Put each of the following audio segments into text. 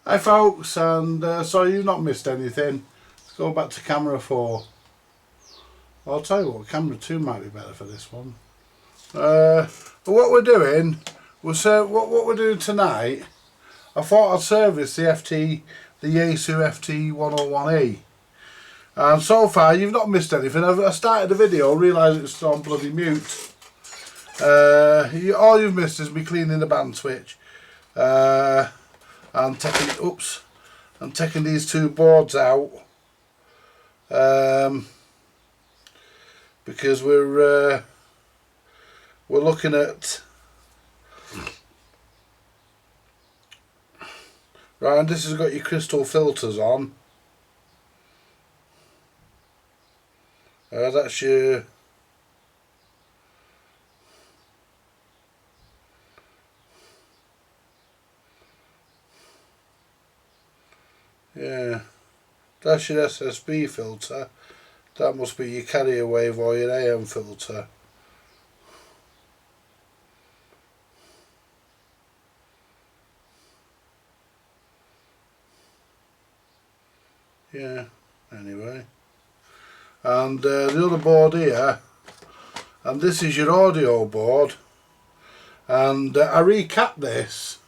Hi folks, and sorry you've not missed anything. Let's go back to camera 4. I'll tell you what, camera 2 might be better for this one. But what we're doing, what we're doing tonight, I thought I'd service the Yaesu FT101E. And so far you've not missed anything. I started the video, realised it's on bloody mute. All you've missed is me cleaning the band switch. And taking these two boards out because we're looking at right, and this has got your crystal filters on. That's your that's your SSB filter. That must be your carrier wave or your AM filter. Yeah, anyway. And the other board here, and this is your audio board. And I recapped this.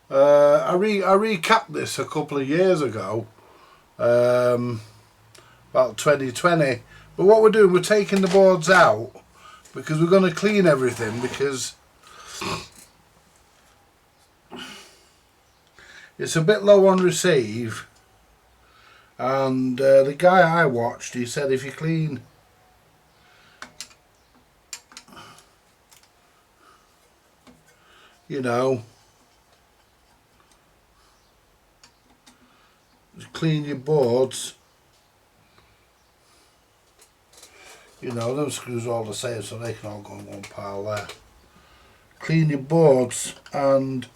I recapped this a couple of years ago, about 2020. But what we're doing, we're taking the boards out because we're going to clean everything, because it's a bit low on receive. And the guy I watched, he said if you clean clean your boards, them screws are all the same, so they can all go in one pile there. Clean your boards, and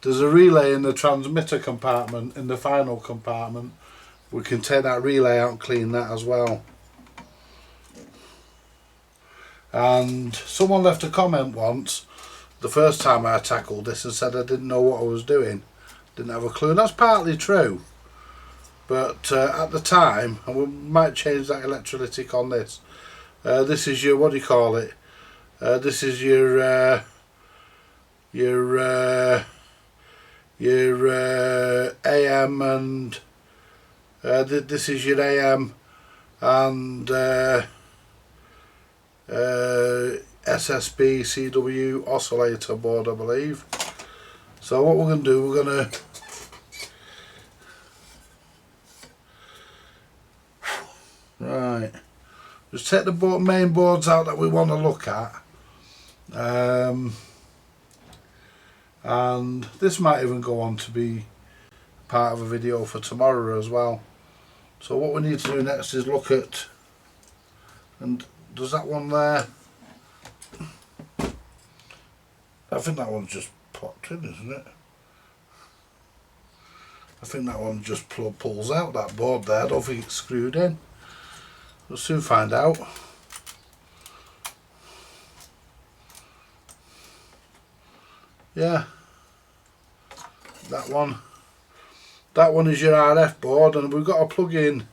there's a relay in the transmitter compartment, in the final compartment. We can take that relay out and clean that as well. And someone left a comment once, the first time I tackled this, and said I didn't know what I was doing, didn't have a clue. And that's partly true, but at the time, and we might change that electrolytic on this, this is your, what do you call it, this is your AM, and this is your AM and SSB CW oscillator board, I believe. So what we're going to do, we're going to just take the main boards out that we want to look at, and this might even go on to be part of a video for tomorrow as well. So what we need to do next is look at, and does that one there, I think that one's just popped in, isn't it? I think that one just pulls out, that board there. I don't think it's screwed in. We'll soon find out. Yeah, that one is your RF board, and we've got a plug-in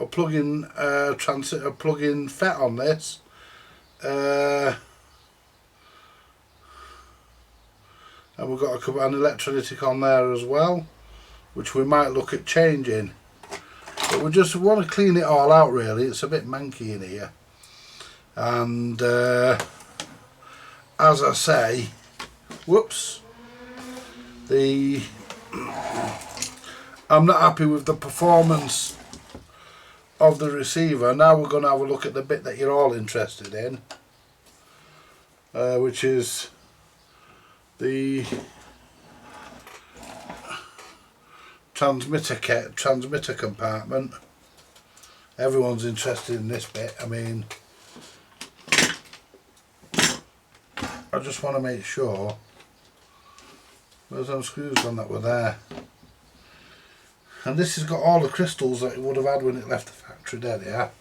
plug-in FET on this. And we've got an electrolytic on there as well, which we might look at changing. But we just want to clean it all out, really. It's a bit manky in here. And as I say, whoops, I'm not happy with the performance of the receiver. Now we're going to have a look at the bit that you're all interested in, which is the transmitter compartment. Everyone's interested in this bit. I mean, I just want to make sure there's those screws on that were there. And this has got all the crystals that it would have had when it left the factory, there they are.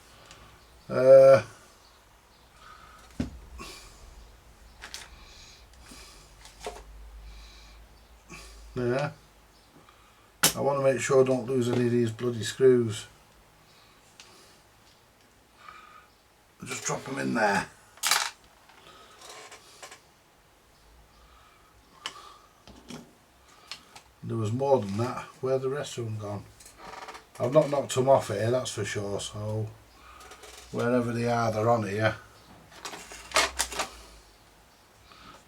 Yeah. I want to make sure I don't lose any of these bloody screws. Just drop them in there. There was more than that. Where the rest of them gone? I've not knocked them off here, that's for sure, so wherever they are, they're on here.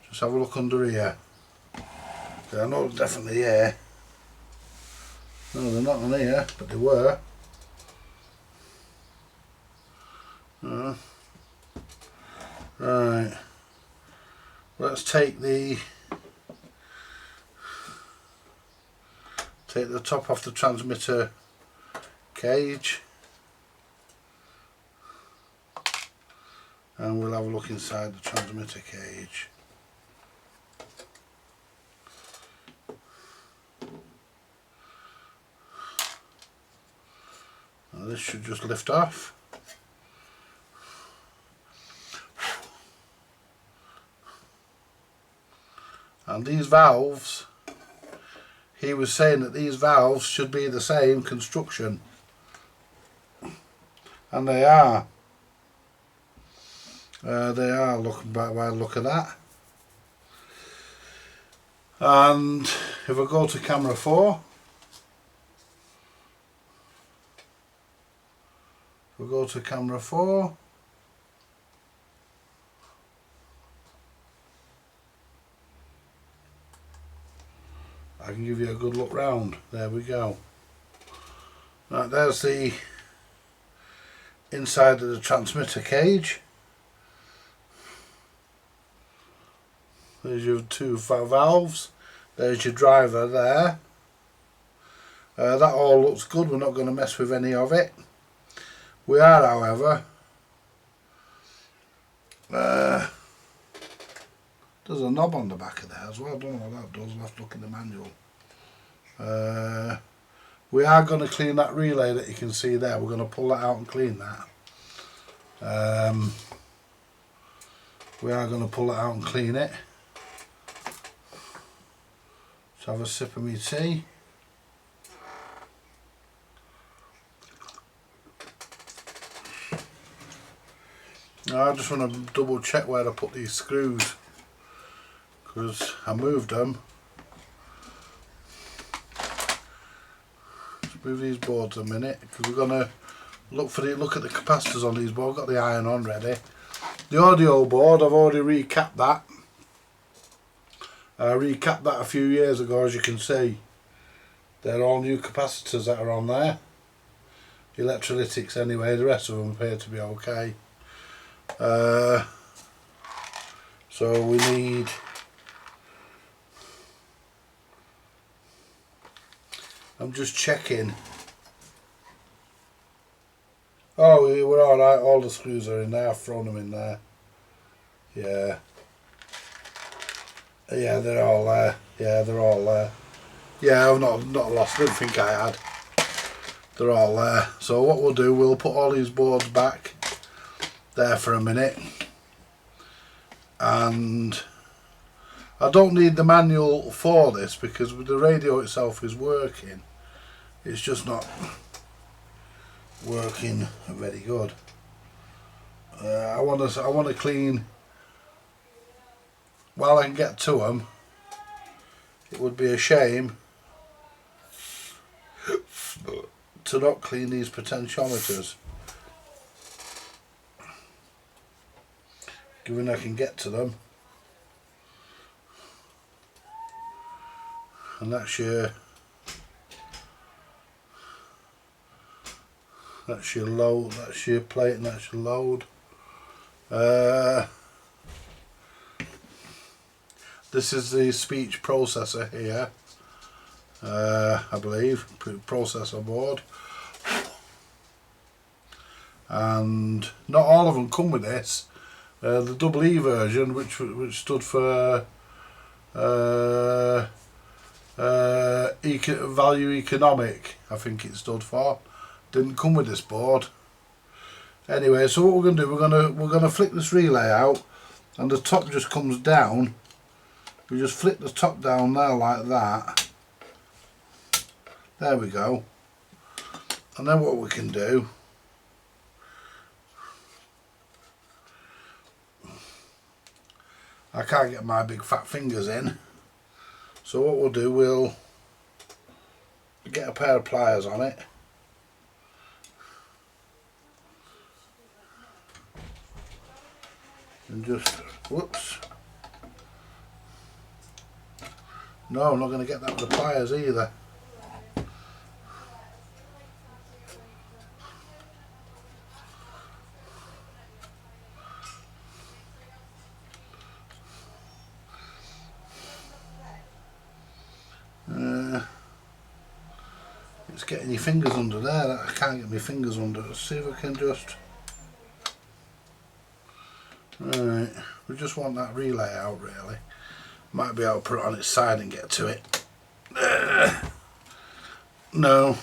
Just have a look under here. I know they're definitely here. No, they're not on here, but they were. Right. Let's take the top off the transmitter cage, and we'll have a look inside the transmitter cage. Now this should just lift off. And these valves, he was saying that these valves should be the same construction, and they are. They are, looking back by the look of that. And if I go to camera 4, I can give you a good look round. There we go. Right, there's the inside of the transmitter cage. There's your 2 valves. There's your driver there. That all looks good. We're not going to mess with any of it. We are, however, there's a knob on the back of there as well. I don't know what that does. I'll have to look in the manual. We are going to clean that relay that you can see there. We're going to pull that out and clean that. We are going to pull it out and clean it. Let's have a sip of my tea. Now I just want to double check where I put these screws, because I moved them. Let's move these boards a minute, because we're going to look at the capacitors on these boards. I've got the iron on ready. The audio board, I've already recapped that. I recapped that a few years ago, as you can see. They're all new capacitors that are on there. Electrolytics anyway, the rest of them appear to be okay. So we need I'm just checking. Oh, we're alright, all the screws are in there, I've thrown them in there. Yeah. Yeah, they're all there. Yeah, they're all there. Yeah, I've not lost, I didn't think I had. They're all there. So what we'll do, we'll put all these boards back there for a minute. And I don't need the manual for this because the radio itself is working. It's just not working very good. I want to clean while I can get to them. It would be a shame to not clean these potentiometers, given I can get to them. And that's your load, that's your plate, and that's your load. This is the speech processor here, I believe, processor board. And not all of them come with this. The double E version, which stood for value economic, I think it stood for, didn't come with this board. Anyway, so what we're going to do, we're going to flick this relay out, and the top just comes down. We just flick the top down there like that, There we go. And then what we can do, I can't get my big fat fingers in, so what we'll do, we'll get a pair of pliers on it, and just, whoops, no, I'm not going to get that with the pliers either. It's getting your fingers under there. I can't get my fingers under. Let's see if I can just. Right, we just want that relay out really. Might be able to put it on its side and get to it. No.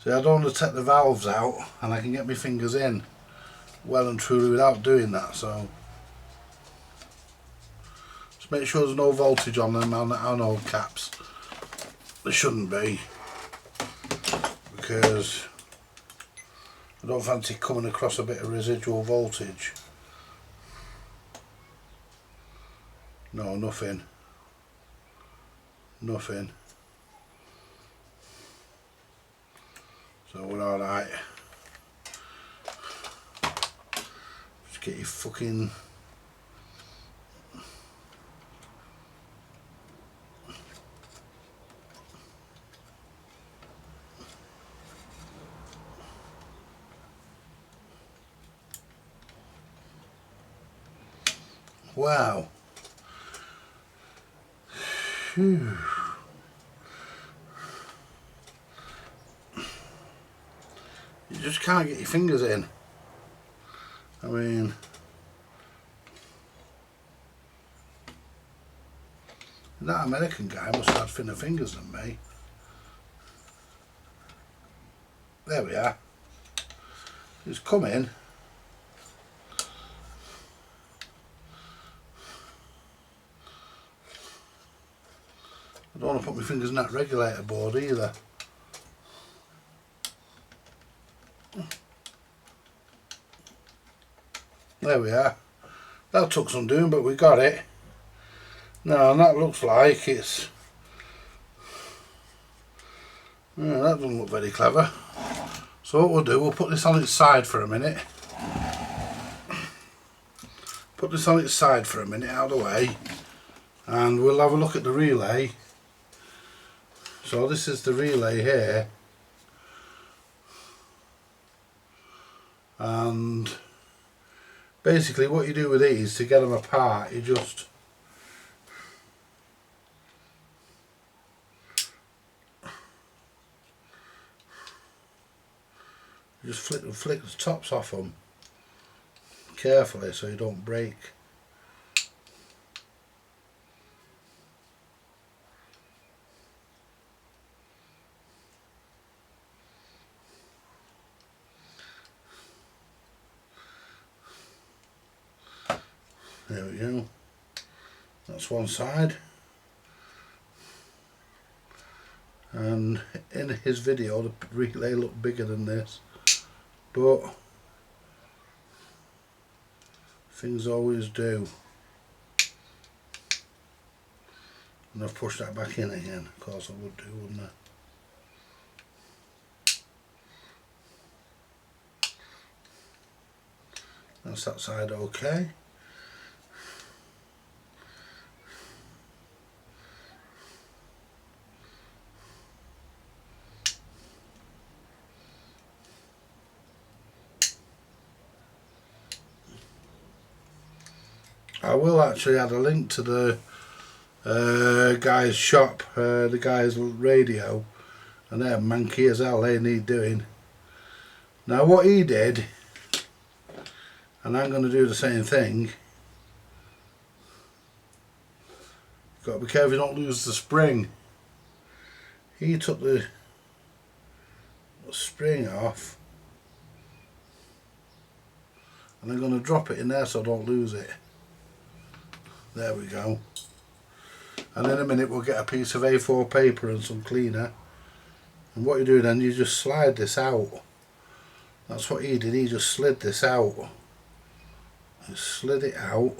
See, I don't want to take the valves out and I can get my fingers in well and truly without doing that, so just make sure there's no voltage on them on old caps. There shouldn't be, because I don't fancy coming across a bit of residual voltage. No, nothing. Nothing. So we're alright. Just get your fucking... Wow. Phew. You just can't get your fingers in. I mean, that American guy must have had thinner fingers than me. There we are. It's coming. I don't want to put my fingers in that regulator board either. There we are. That took some doing, but we got it. Now, and that looks like it's... Yeah, that doesn't look very clever. So what we'll do, we'll put this on its side for a minute. Put this on its side for a minute, out of the way. And we'll have a look at the relay. So this is the relay here. And basically what you do with these to get them apart, you just flick the tops off them carefully so you don't break. There we go. That's one side. And in his video the relay looked bigger than this, but things always do. And I've pushed that back in again. Of course I would do, wouldn't I? That's that side okay. I will actually add a link to the guy's shop, the guy's radio, and they're manky as hell, they need doing. Now what he did, and I'm going to do the same thing, got to be careful you don't lose the spring. He took the spring off And I'm going to drop it in there so I don't lose it. There we go. And in a minute we'll get a piece of A4 paper and some cleaner. And what you do then, you just slide this out. That's what he did, he just slid this out. He slid it out.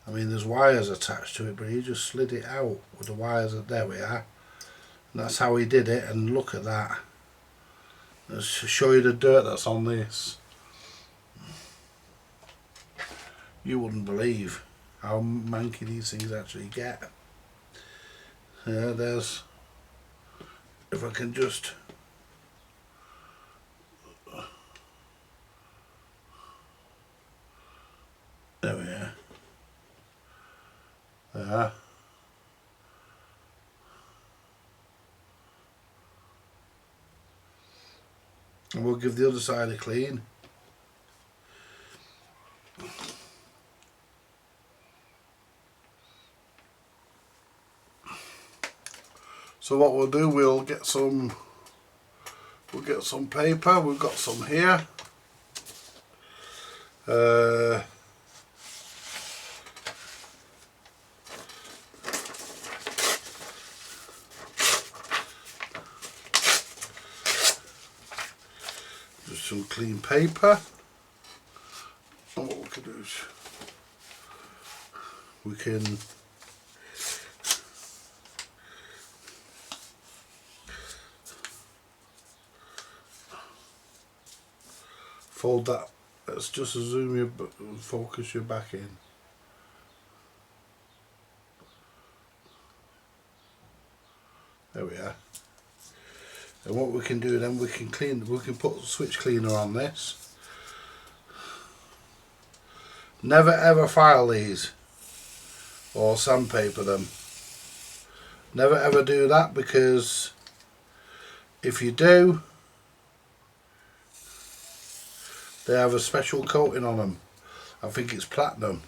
I mean, there's wires attached to it, but he just slid it out with the wires. There we are. And that's how he did it, and look at that. Let's show you the dirt that's on this. You wouldn't believe how manky these things actually get. Yeah, there's, if I can just, there we are. There. And we'll give the other side a clean. So what we'll do, we'll get some paper. We've got some here. Just some clean paper. And what we can do is we can fold that. Let's just zoom you, focus you back in. There we are. And what we can do then, we can put switch cleaner on this. Never ever file these or sandpaper them. Never ever do that, because if you do, they have a special coating on them. I think it's platinum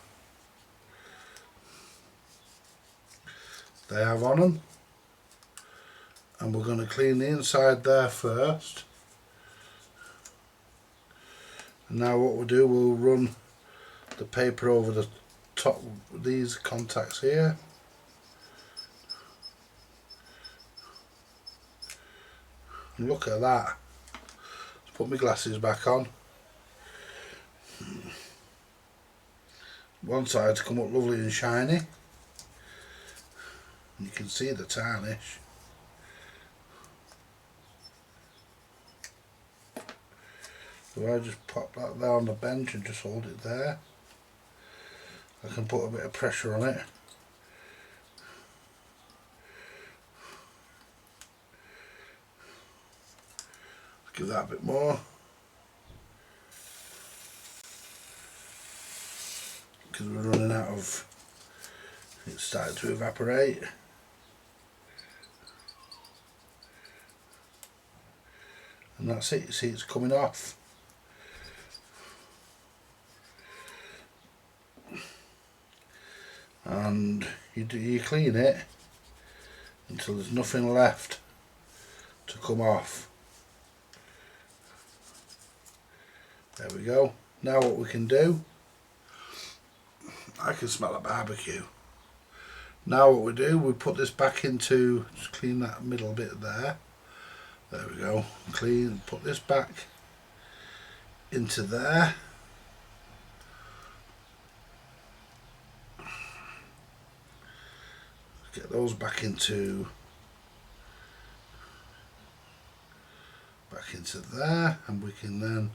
they have on them. And we're going to clean the inside there first. And now what we'll do, we'll run the paper over the top of these contacts here. And look at that. Let's put my glasses back on. One side's come up lovely and shiny. You can see the tarnish. So I just pop that there on the bench and just hold it there. I can put a bit of pressure on it. Give that a bit more. Because we're running out of, it's starting to evaporate. And that's it, you see it's coming off. And you clean it until there's nothing left to come off. There we go. Now what we can do, I can smell a barbecue. Now what we do, we put this back into, just clean that middle bit there. There we go. Clean, put this back into there. Get those back into there, and we can then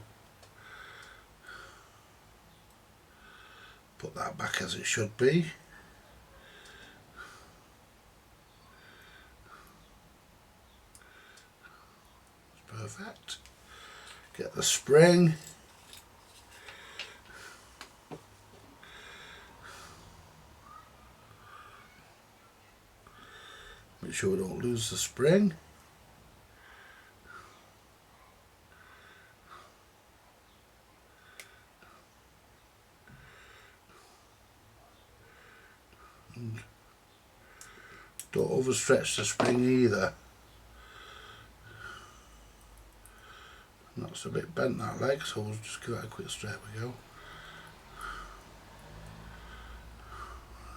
put that back as it should be. Perfect. Get the spring. Make sure we don't lose the spring. And don't overstretch the spring either. And That's a bit bent, that leg, so we'll just give that a quick straight we go.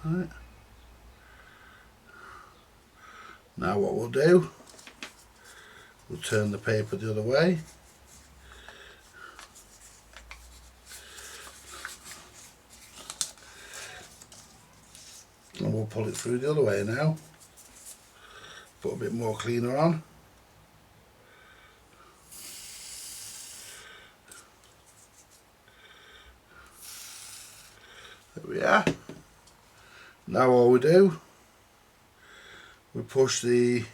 Right. Now what we'll do, we'll turn the paper the other way. And we'll pull it through the other way now. Put a bit more cleaner on. There we are. Now all we do, we push the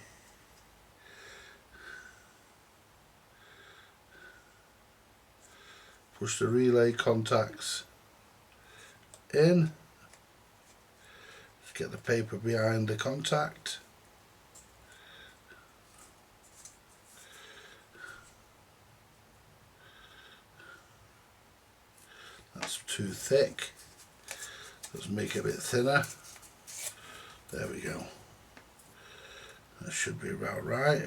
relay contacts in. Just get the paper behind the contact. That's too thick. Let's make it a bit thinner. There we go. That should be about right.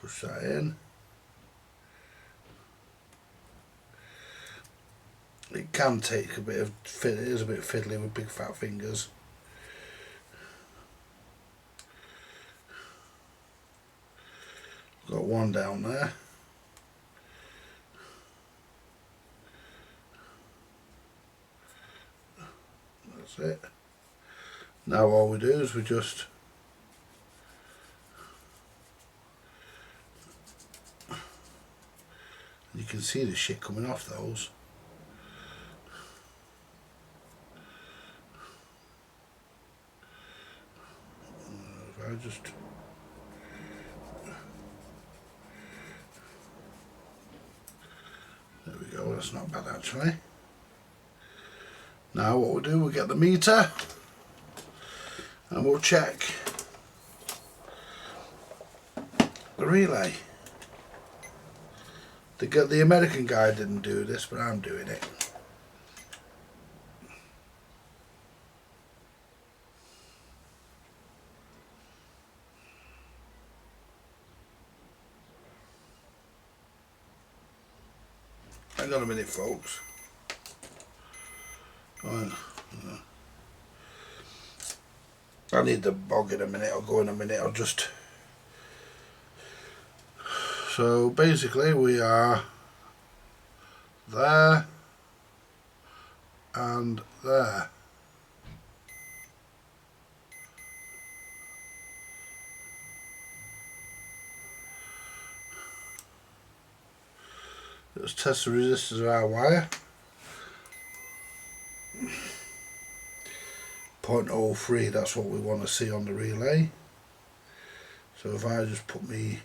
Push that in. It can take a bit of fit. It is a bit fiddly with big fat fingers. Got one down there. That's it. Now all we do is we just you can see the shit coming off those. If I just there we go, that's not bad actually. Now what we'll do, we'll get the meter and we'll check the relay. The American guy didn't do this, but I'm doing it. Hang on a minute, folks. I need the bog in a minute. I'll go in a minute. I'll just. So basically, we are there and there. Let's test the resistance of our wire. 0.03, that's what we want to see on the relay. So if I just put me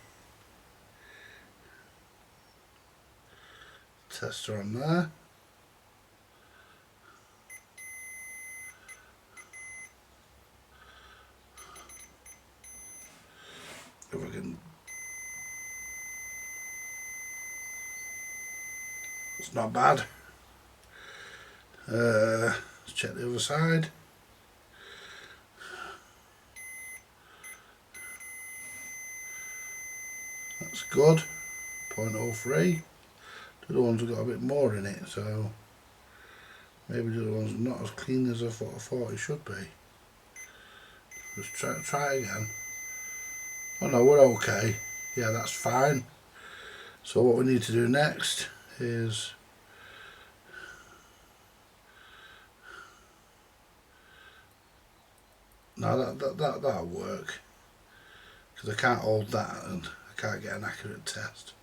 tester on there, if I can, it's not bad. Let's check the other side. That's good. 0.03. The other ones have got a bit more in it, so maybe the other one's not as clean as I thought it should be. Let's try again. Oh no, we're okay. Yeah, that's fine. So what we need to do next is no, that'll work, because I can't hold that and I can't get an accurate test.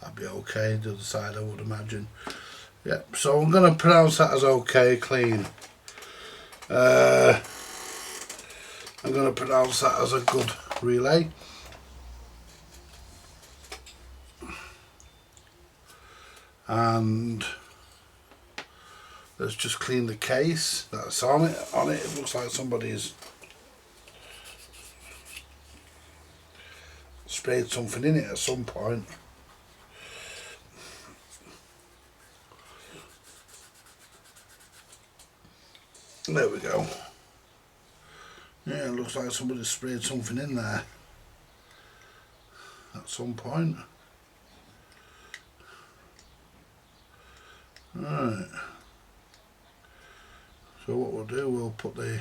That'd be okay, the other side I would imagine. Yep, so I'm going to pronounce that as okay, clean. I'm going to pronounce that as a good relay. And let's just clean the case that's on it. It looks like somebody's sprayed something in it at some point. There we go. Yeah, it looks like somebody sprayed something in there at some point. Right. So what we'll do, we'll put the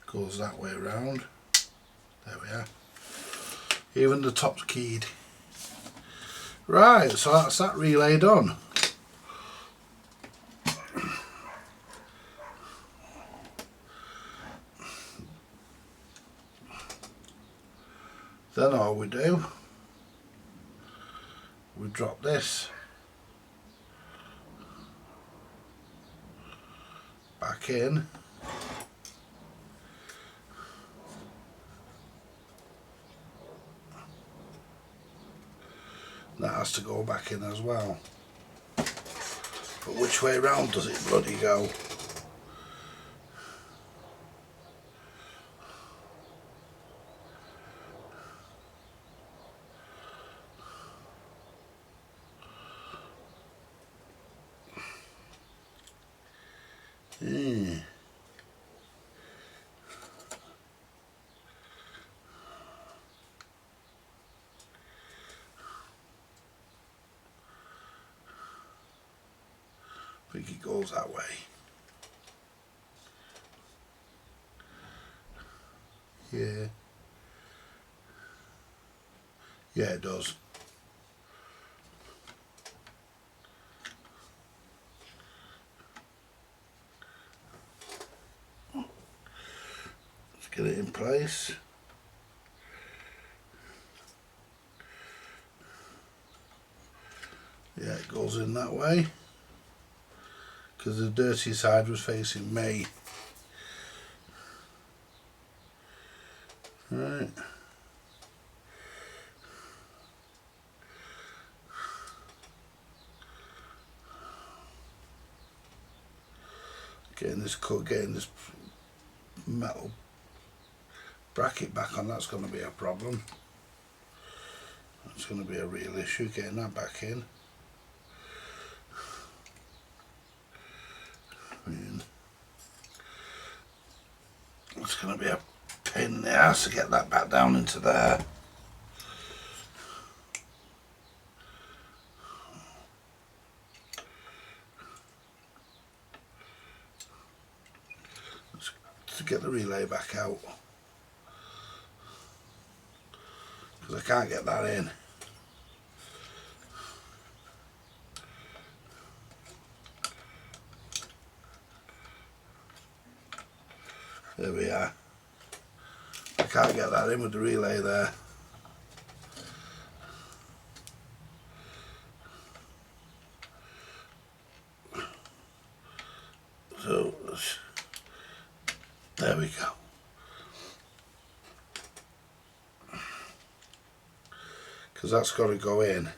goes that way around. There we are. Even the top's keyed. Right, so that's that relay done. Then all we do, we drop this back in. That has to go back in as well. But which way round does it bloody go? Yeah. I think it goes that way. Yeah. Yeah, it does. Let's get it in place. Yeah, it goes in that way because the dirty side was facing me. Right. Getting this metal bracket back on, that's going to be a problem. That's going to be a real issue, getting that back in. It's going to be a pain in the ass to get that back down into there. To get the relay back out, because I can't get that in. There we are. I can't get that in with the relay there. So there we go. Because that's got to go in.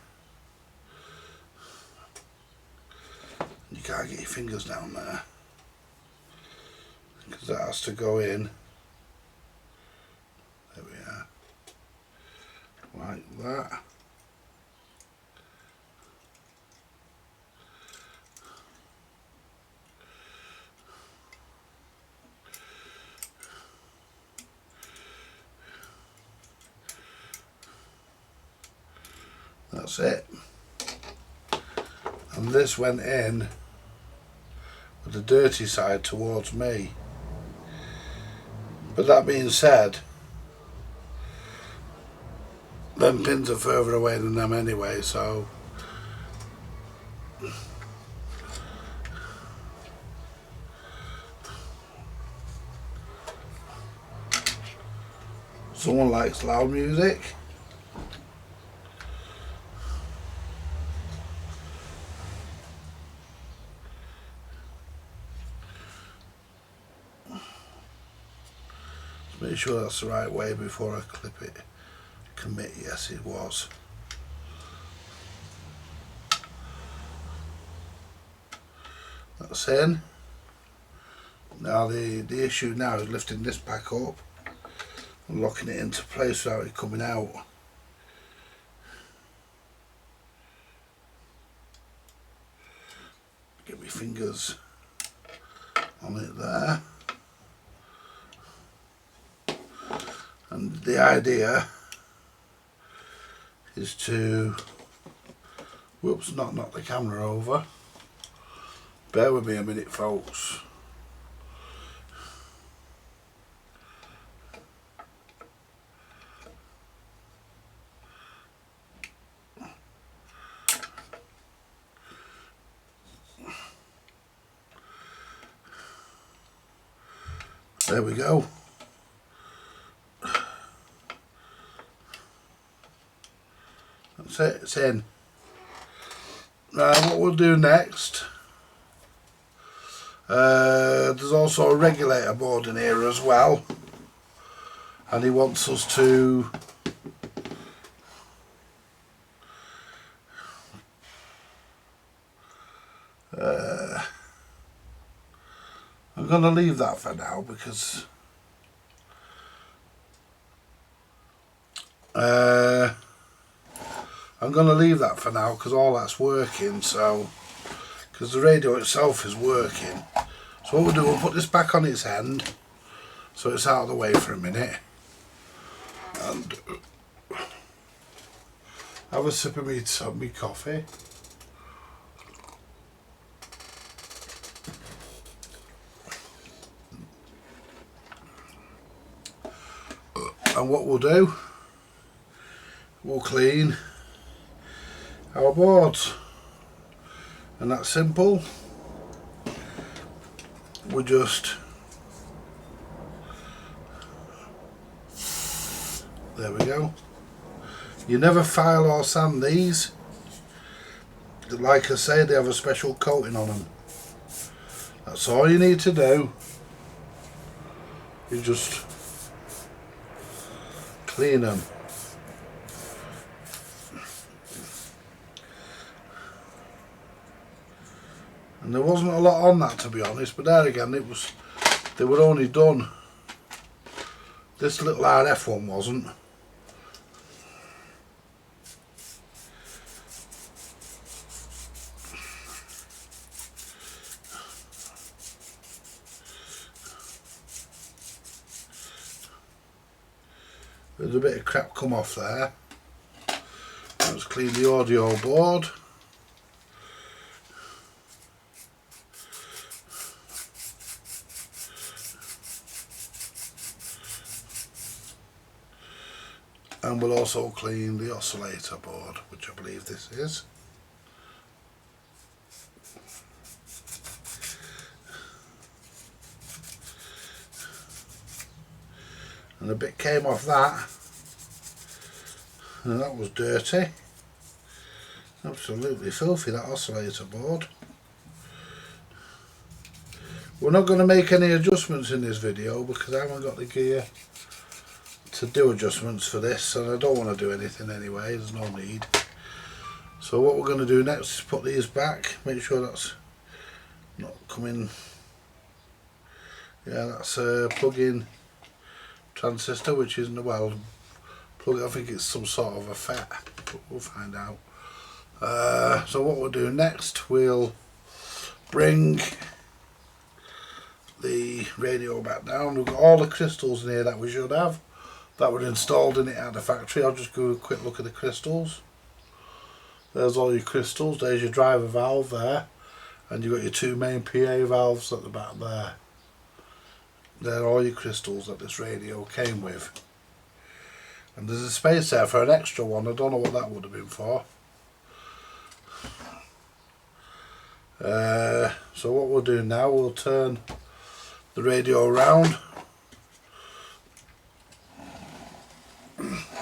You can't get your fingers down there. Because that has to go in. There we are. Like that. That's it. And this went in with the dirty side towards me. But that being said, them pins are further away than them anyway, so someone likes loud music. Make sure that's the right way before I clip it. Commit, yes it was. That's in. Now the issue now is lifting this back up and locking it into place without it coming out. fingers on it there. And the idea is to, whoops, not knock the camera over. Bear with me a minute, folks. There we go. That's it, it's in. Now what we'll do next, there's also a regulator board in here as well, and he wants us to I'm going to leave that for now because all that's working, so because the radio itself is working. So what we'll do, we'll put this back on its end so it's out of the way for a minute and have a sip of me coffee. And what we'll do, we'll clean our boards, and that's simple. We just, there we go. You never file or sand these. Like I say, they have a special coating on them. That's all you need to do. You just clean them. And there wasn't a lot on that, to be honest, but there again they were only done, this little RF one wasn't. There's a bit of crap come off there. Let's clean the audio board. And we'll also clean the oscillator board, which I believe this is. And a bit came off that, and that was dirty. Absolutely filthy, that oscillator board. We're not going to make any adjustments in this video because I haven't got the gear to do adjustments for this, and I don't want to do anything anyway, there's no need. So what we're going to do next is put these back, make sure that's not coming. Yeah, that's a plug-in transistor, which isn't, well, plug. I think it's some sort of a FET, but we'll find out. So what we'll do next, we'll bring the radio back down. We've got all the crystals in here that we should have, that were installed in it at the factory. I'll just give a quick look at the crystals. There's all your crystals. There's your driver valve there, and you've got your two main PA valves at the back there. They're all your crystals that this radio came with. And there's a space there for an extra one. I don't know what that would have been for. So what we'll do now, we'll turn the radio around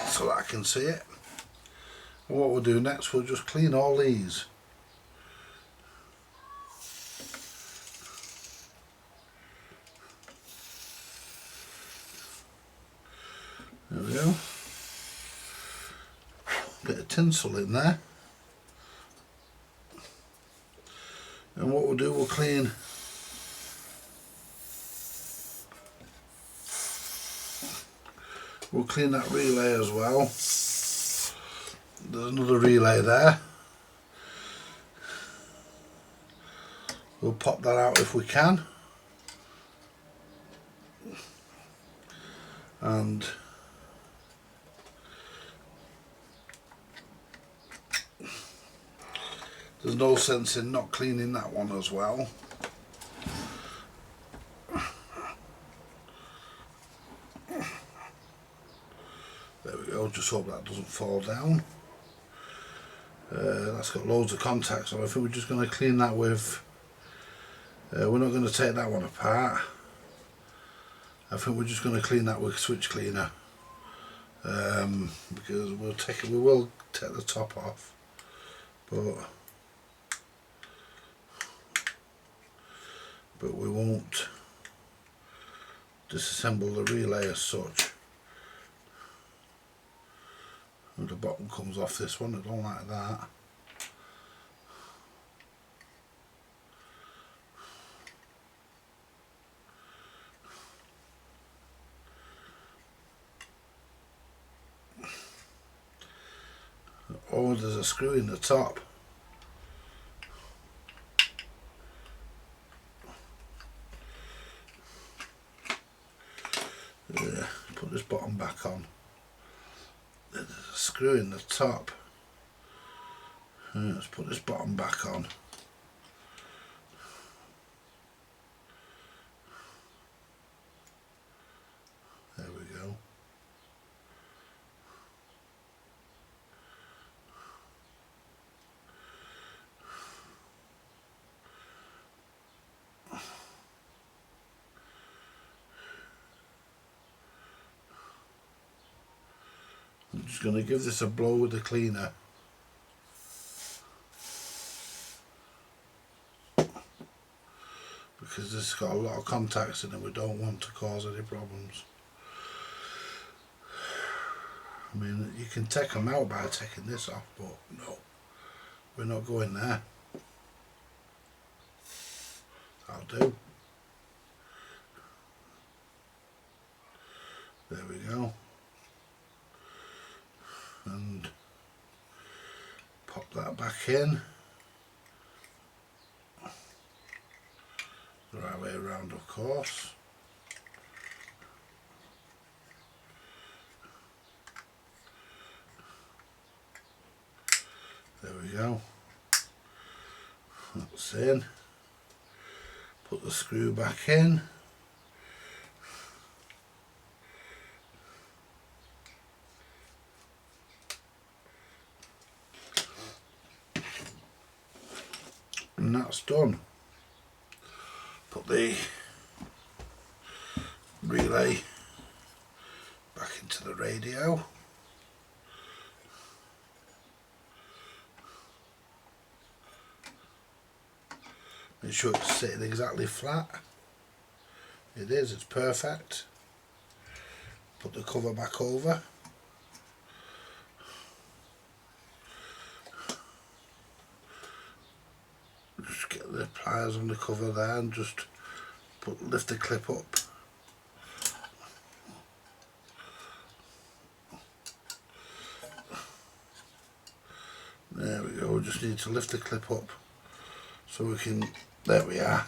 so that I can see it. And what we'll do next, we'll just clean all these. There we go. Bit of tinsel in there. And what we'll do, we'll clean that relay as well. There's another relay there. We'll pop that out if we can. And there's no sense in not cleaning that one as well. There we go, just hope that doesn't fall down. That's got loads of contacts, so I think we're just going to clean that with, we're not going to take that one apart. I think we're just going to clean that with switch cleaner, because we will take the top off, but we won't disassemble the relay as such. And the bottom comes off this one, I don't like that. Oh, there's a screw in the top. Put this bottom back on. There's a screw in the top. Let's put this bottom back on. There we go. I'm just going to give this a blow with the cleaner. Because this has got a lot of contacts in it, we don't want to cause any problems. I mean, you can take them out by taking this off, but no, we're not going there. That'll do. There we go. And pop that back in. The right way around, of course. There we go. That's in. Put the screw back in. And that's done. Put the relay back into the radio. Make sure it's sitting exactly flat. It is, it's perfect. Put the cover back over. Just get the pliers on the cover there and just lift the clip up. There we go, we just need to lift the clip up so we can, there we are.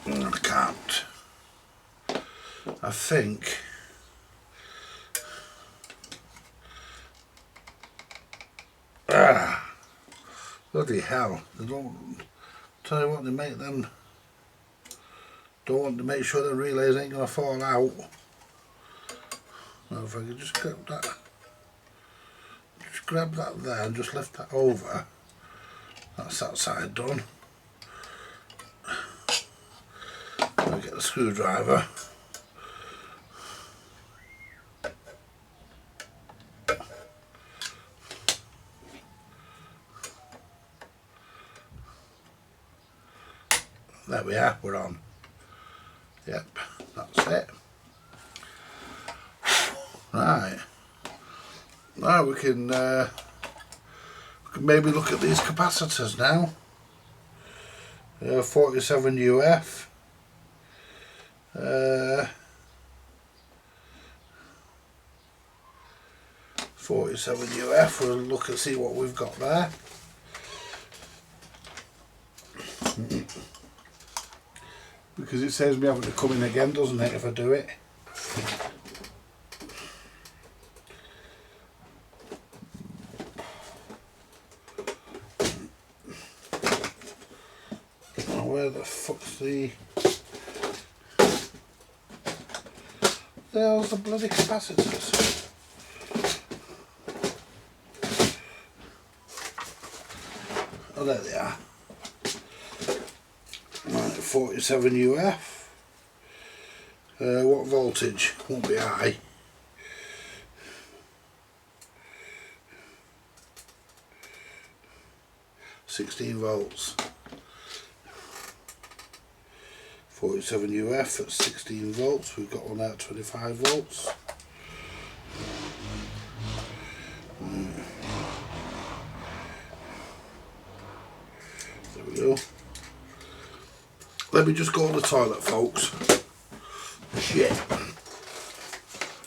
I can't. I think bloody hell, they don't tell you what, they make them, don't want to make sure the relays ain't going to fall out. Now if I could just grab that there and just lift that over, that's that side done. I'll get the screwdriver. There we are, we're on. Yep, that's it. Right. Now we can maybe look at these capacitors now. 47 UF. 47 UF, we'll look and see what we've got there. Because it saves me having to come in again, doesn't it, if I do it? Now where the fuck's the... There's the bloody capacitors. Oh, there they are. Right, 47 UF. What voltage? Won't be high. £16 volts. 47 UF at 16 volts. We've got one at 25 volts. There we go. Let me just go to the toilet, folks. Shit.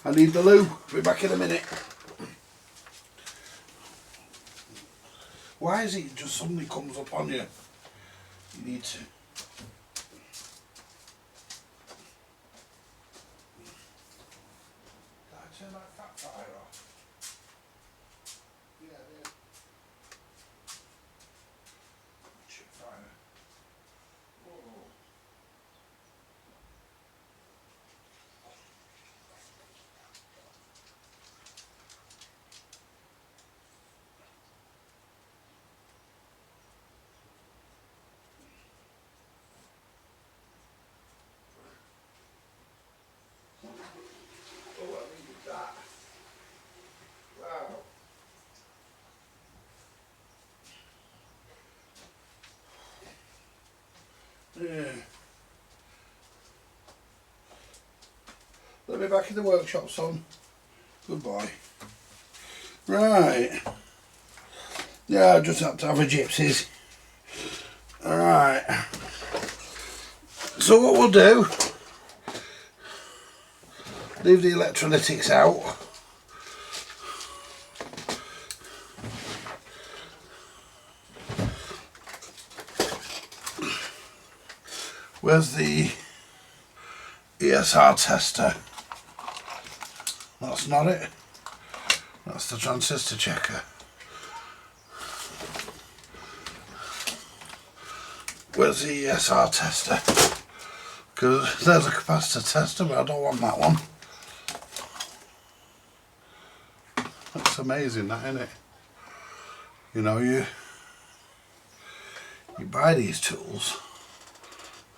I need the loo. Be back in a minute. Why is it just suddenly comes up on you? You need to... Did I turn that fat fire off? Yeah, I did. Chip fire. Whoa. Oh, I needed that. Wow. Yeah. Let me back in the workshop, son. Good boy. Right. Yeah, I just have to have a gypsies. Alright. So what we'll do, leave the electrolytics out. Where's the ESR tester? That's not it. That's the transistor checker. Where's the ESR tester? Because there's a capacitor tester, but I don't want that one. That's amazing, that, isn't it? You know, you buy these tools,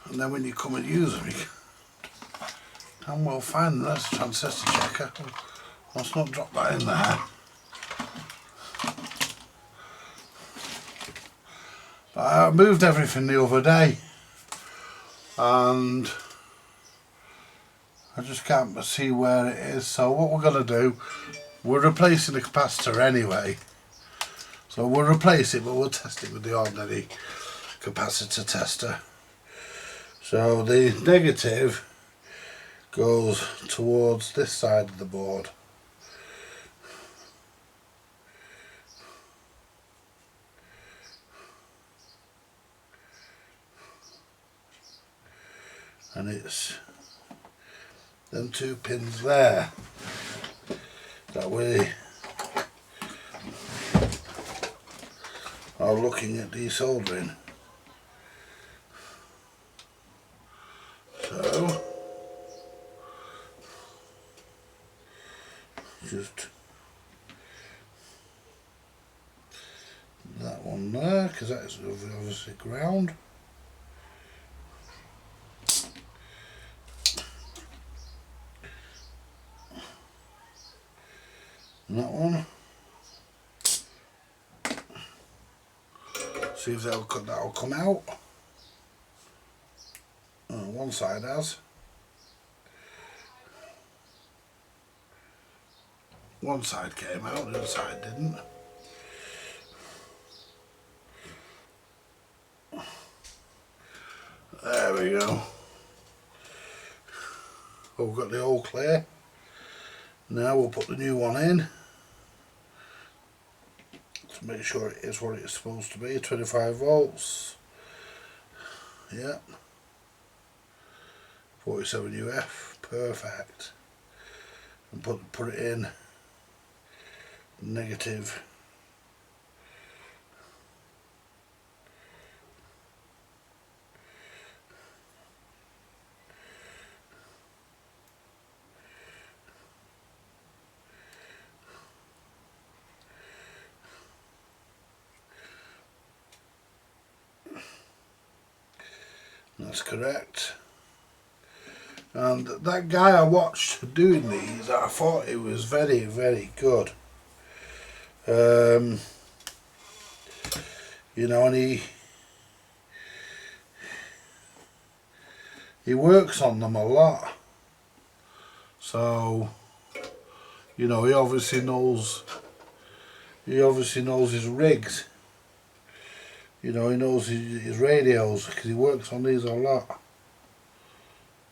and then when you come and use them, you can well find there's a transistor checker. Let's not drop that in there. But I moved everything the other day, and I just can't see where it is. So what we're going to do, we're replacing the capacitor anyway. So we'll replace it, but we'll test it with the ordinary capacitor tester. So the negative goes towards this side of the board. And it's them two pins there that we are looking at desoldering. So just that one there, because that is obviously ground. And that one. See if that'll come out. One side has. One side came out, the other side didn't. There we go. Oh, we've got the all clear. Now we'll put the new one in. make sure it is what it's supposed to be. 25 volts. Yeah. 47 UF. Perfect. And put it in negative. That's correct. And that guy I watched doing these, I thought it was very, very good. You know, and he works on them a lot. So, you know, he obviously knows his rigs. You know, he knows his radios because he works on these a lot.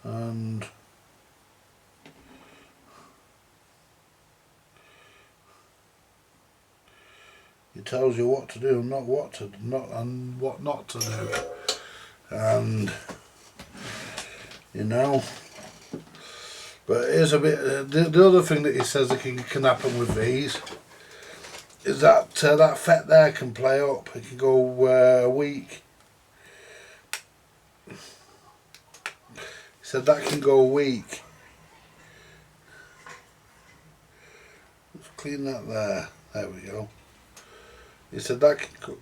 And he tells you what to do and what not to do. And you know, but here's a bit. The other thing that he says that can happen with these is that that FET there can play up. It can go a week. He said that can go a week. Let's clean that there. There we go. He said that can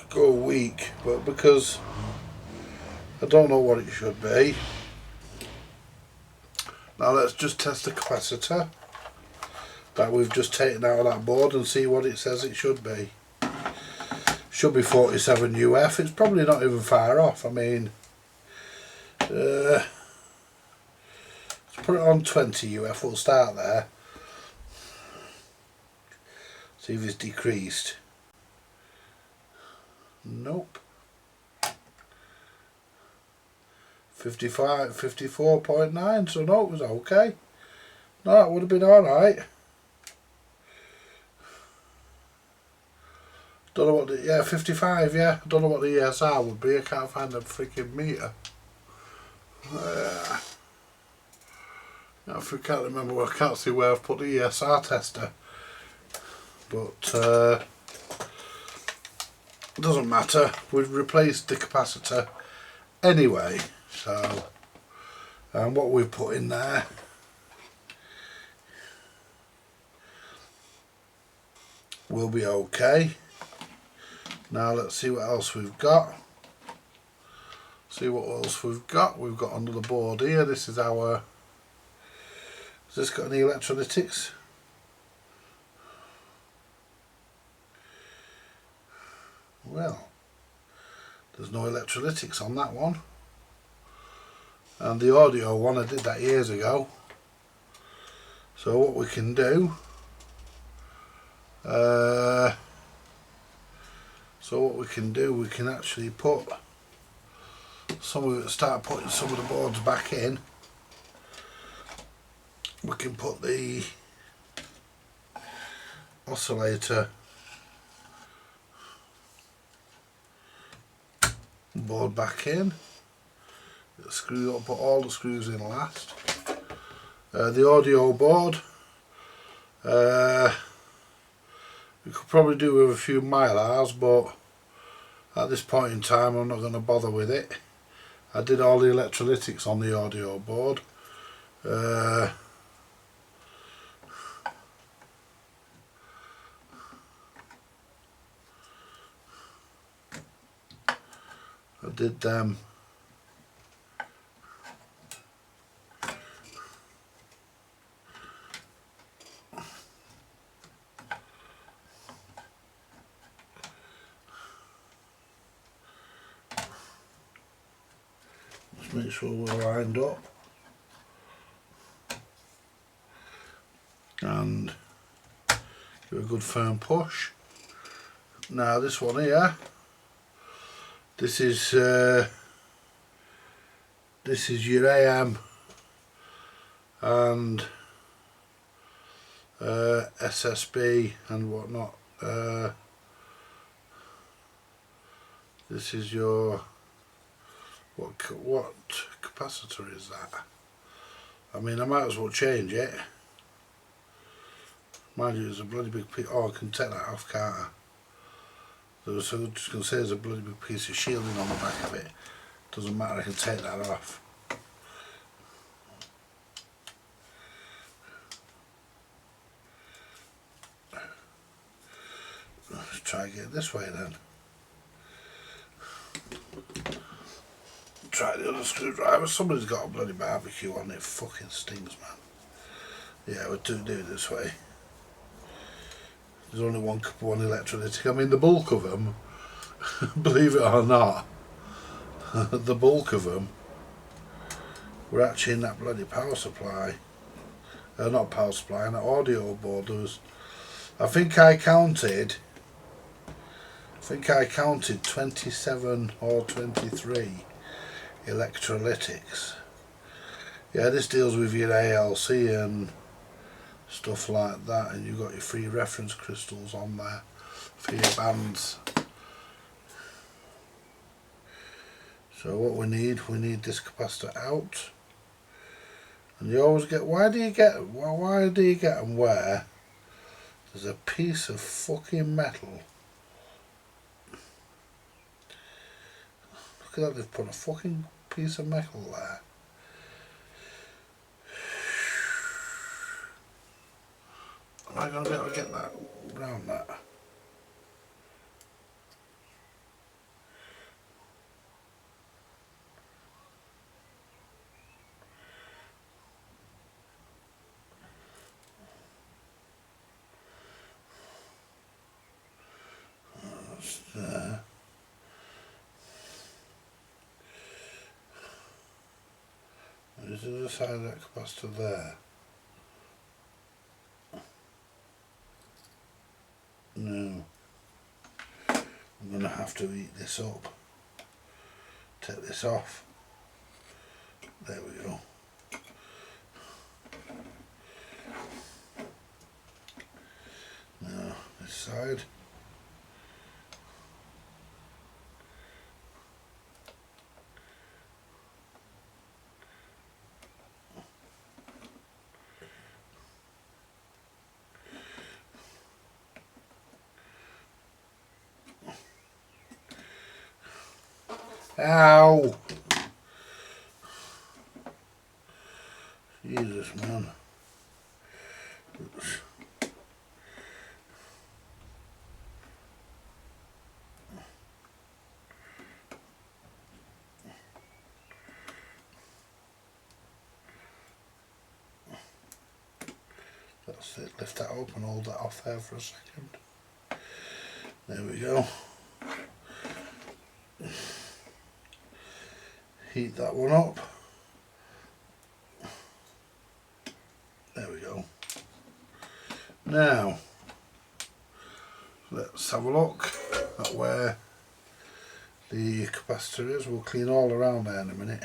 go a week, but because I don't know what it should be. Now let's just test the capacitor that we've just taken out of that board and see what it says it should be. Should be 47 UF. It's probably not even far off. I mean, let's put it on 20 UF. We'll start there. See if it's decreased. Nope. 54.9, so no, it was okay. No, that would have been alright. Don't know what the, yeah, 55, yeah. I don't know what the ESR would be. I can't find the freaking meter. I can't remember, I can't see where I've put the ESR tester. But, it doesn't matter. We've replaced the capacitor anyway. So, and what we've put in there will be okay. Now let's see what else we've got. See what else we've got. We've got another board here. This is our. Has this got any electrolytics? Well, there's no electrolytics on that one. And the audio one, I did that years ago. So what we can do, we can actually put start putting some of the boards back in. We can put the oscillator board back in. Screw up, put all the screws in last. The audio board, we could probably do with a few milars, but at this point in time I'm not going to bother with it. I did all the electrolytics on the audio board. I did them. Make sure we're lined up and do a good firm push. Now this one here, this is your AM and SSB and whatnot. This is your, what capacitor is that? I mean, I might as well change it. Mind you, there's a bloody big piece. Oh, I can take that off, can't I? So I'm just going to say there's a bloody big piece of shielding on the back of it. Doesn't matter, I can take that off. Let's try and get it this way then. Try the other screwdriver. Somebody's got a bloody barbecue on it. Fucking stings, man. Yeah, we'll do it this way. There's only one electrolytic. I mean, the bulk of them, believe it or not, the bulk of them were actually in that bloody power supply. Not power supply, an audio board. I think I counted 27 or 23 electrolytics. Yeah, this deals with your ALC and stuff like that, and you've got your free reference crystals on there for your bands. So what we need this capacitor out. And you always get, why do you get them where there's a piece of fucking metal? Look at that, they've put a fucking piece of metal there. Am I going to be able to get that around that? That's there. Is the other side of that capacitor there? No. I'm going to have to eat this up. Take this off. There we go. Now, this side. Ow! Jesus, man. Oops. That's it. Lift that up and hold that off there for a second. There we go. Heat that one up. There we go. Now, let's have a look at where the capacitor is. We'll clean all around there in a minute.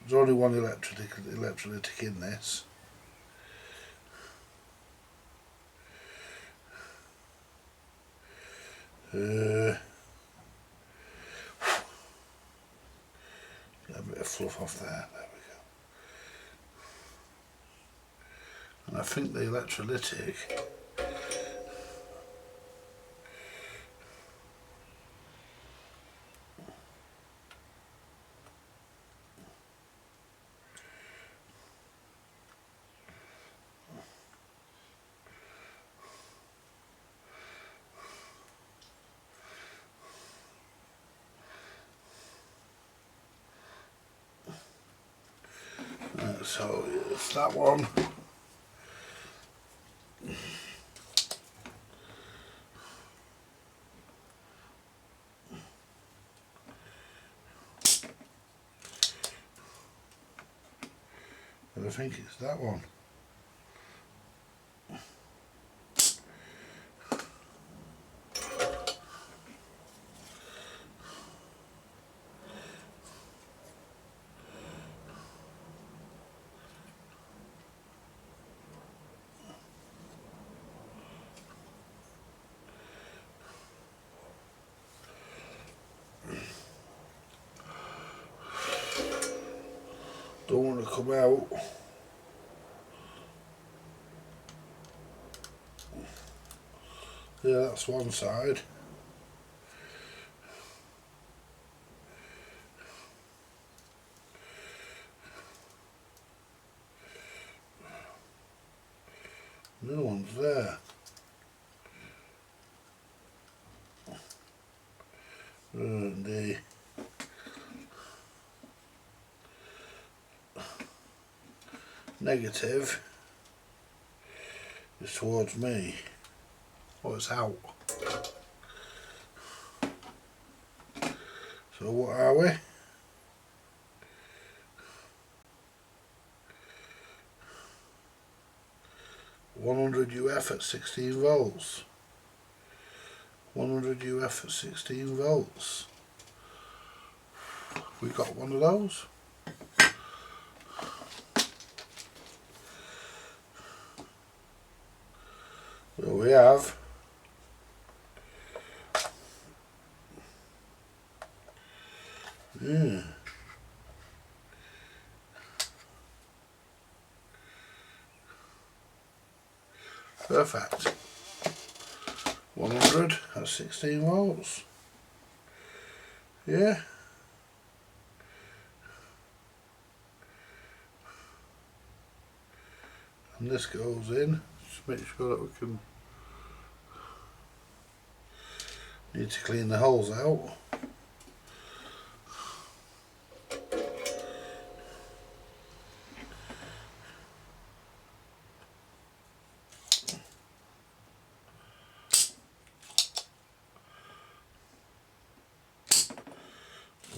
There's only one electrolytic in this. Get a bit of fluff off there. There we go. And I think the electrolytic so it's that one. But I think it's that one. Don't want to come out. Yeah, that's one side. The other one's there. And the negative is towards me. Oh, it's out. So what are we? 100 UF at 16 volts. 100 UF at 16 volts. We got one of those. Well, we have. Yeah. Perfect. 100 at 16 volts. Yeah. And this goes in. Just make sure that we can. Need to clean the holes out.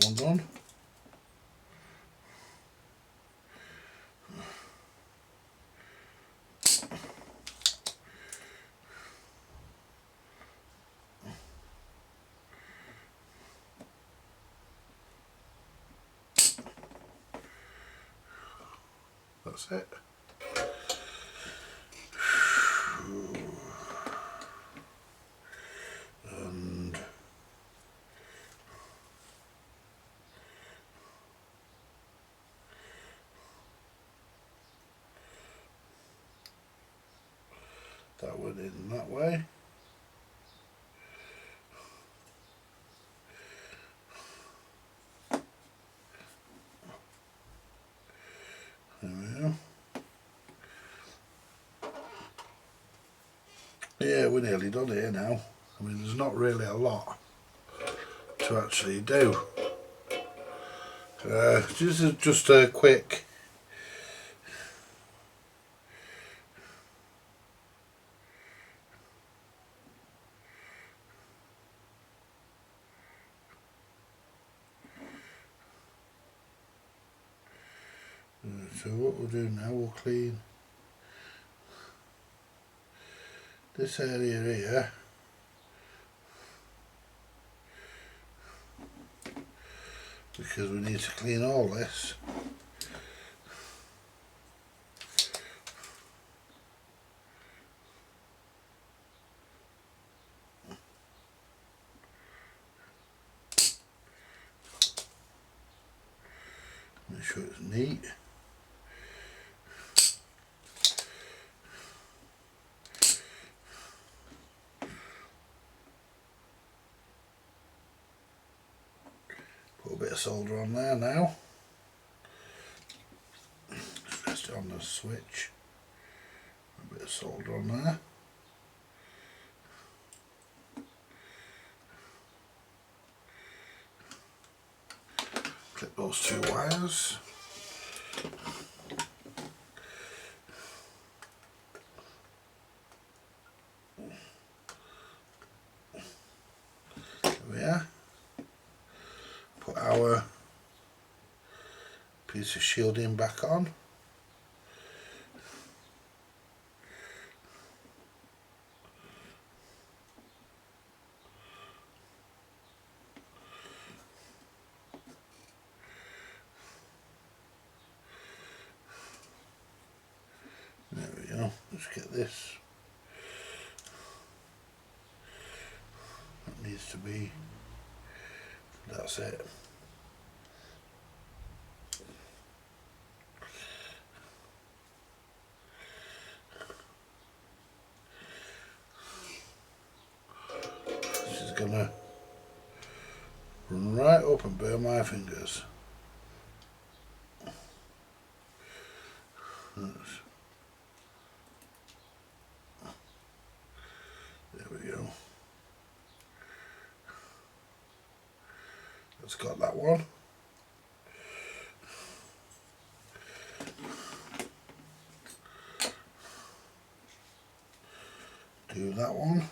One done. That's it. And that went in that way. There we go. Yeah, we're nearly done here now. I mean, there's not really a lot to actually do. This is just a quick so what we'll do now, we'll clean this area here. Because we need to clean all this. Make sure it's neat. Put a bit of solder on there now. Just rest it on the switch. A bit of solder on there. Clip those two wires. There we are. Put our piece of shielding back on. There we go, let's get this. That needs to be, that's it. Run right up and burn my fingers. There we go. That's got that one. Do that one.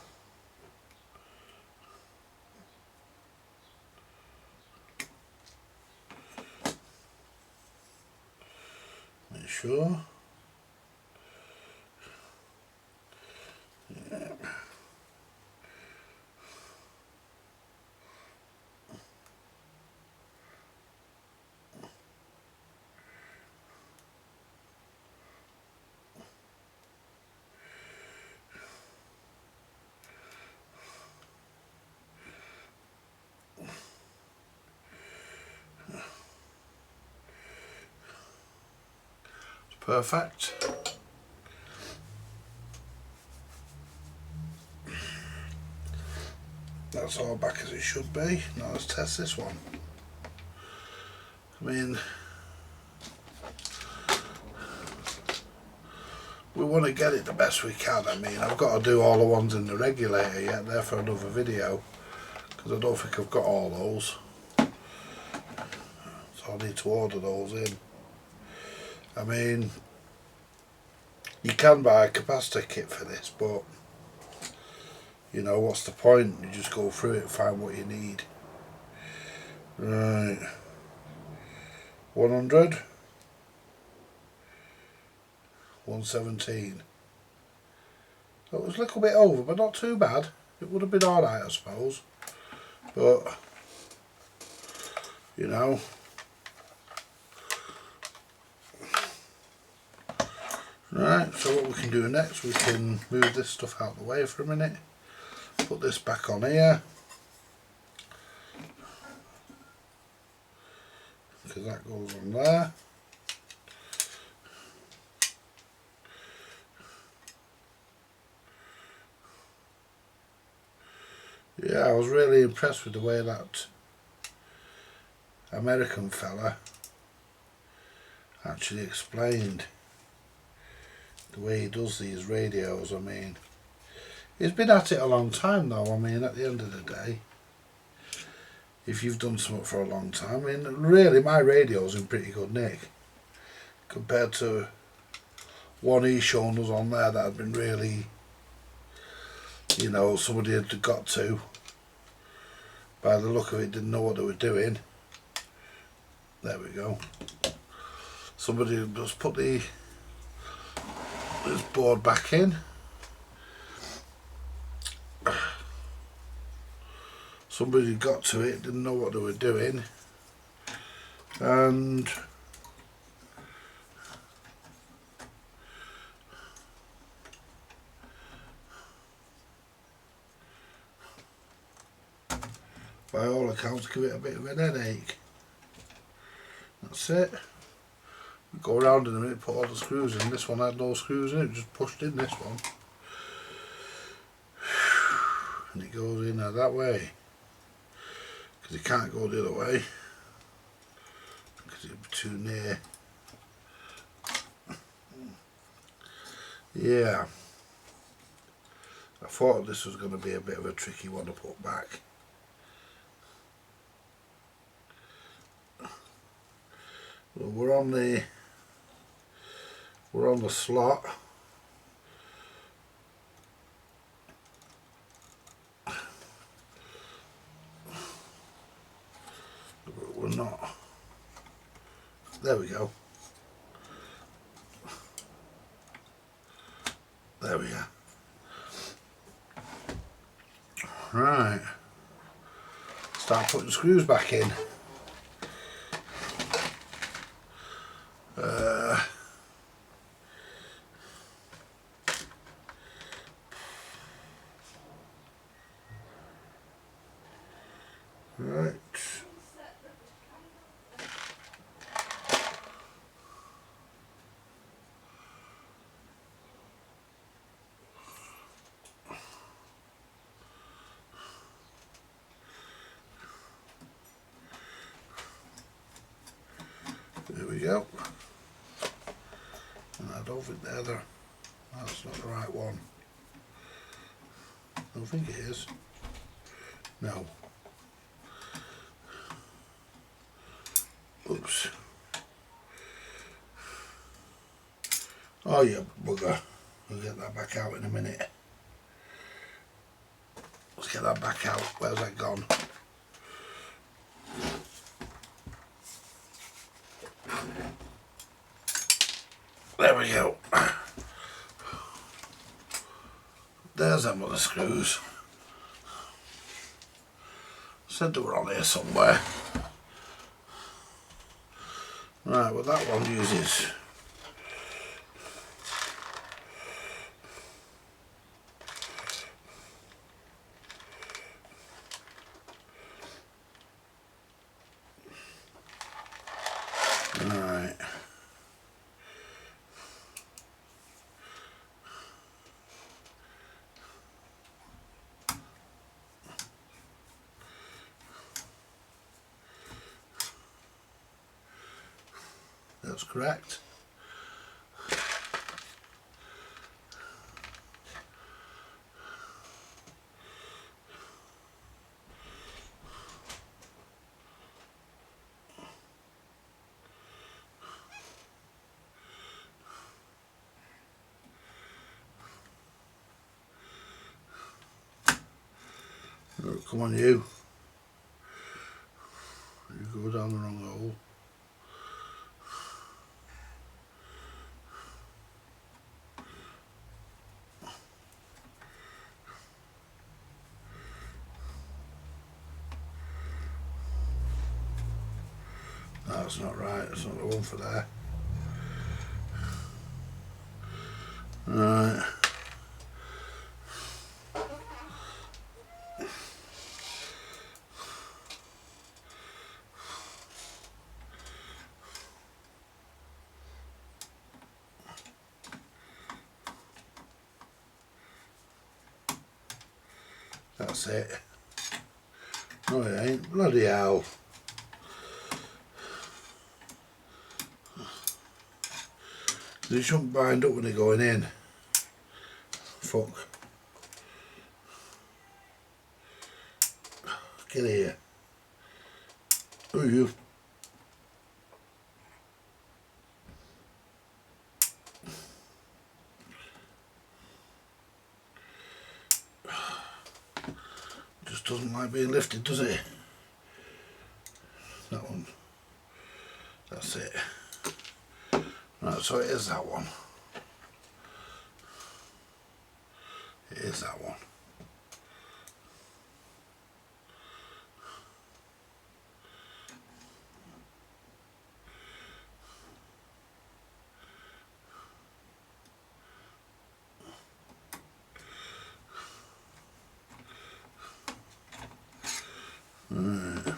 Make sure. Yeah. Perfect. That's all back as it should be. Now let's test this one. I mean, we want to get it the best we can. I mean, I've got to do all the ones in the regulator yet. They're for another video because I don't think I've got all those. So I need to order those in. I mean, you can buy a capacitor kit for this, but you know, what's the point? You just go through it, find what you need. Right. 100. 117. So it was a little bit over, but not too bad. It would have been alright, I suppose. But, you know. Right, so what we can do next, we can move this stuff out of the way for a minute. Put this back on here. Because that goes on there. Yeah, I was really impressed with the way that American fella actually explained the way he does these radios. I mean, he's been at it a long time though. I mean, at the end of the day, if you've done something for a long time, I mean, really my radio's in pretty good nick compared to one he's shown us on there that had been really, you know, somebody had got to, by the look of it, didn't know what they were doing. There we go. Somebody just put this board back in. Somebody got to it, didn't know what they were doing, and by all accounts give it a bit of an headache. That's it. We go around in a minute, put all the screws in. This one had no screws in it, just pushed in this one. And it goes in there that way. Because it can't go the other way. Because it'd be too near. Yeah. I thought this was going to be a bit of a tricky one to put back. Well, we're on the slot. But we're not. There we go. There we are. Right. Start putting screws back in. Right. we go. And I don't think that's not the right one. I don't think it is. No. Oops. Oh, you bugger. We'll get that back out in a minute. Let's get that back out. Where's that gone? There we go. There's them other screws. Said they were on here somewhere. Right, well that one uses right. That's correct. Oh, come on you. You go down the wrong hole. That's not right, that's not the one for there. Right. That's it. No it ain't. Bloody hell. They shouldn't bind up when they're going in. Fuck. Get here. Who are you? Just doesn't like being lifted, does it? That one. That's it. Right, so it is that one. It is that one. Right.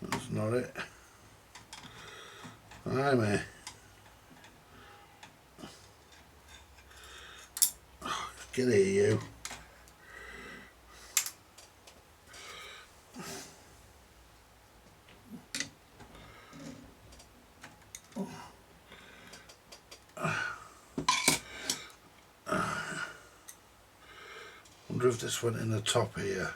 That's not it. Aye, mate. Get here, you. Wonder if this went in the top here.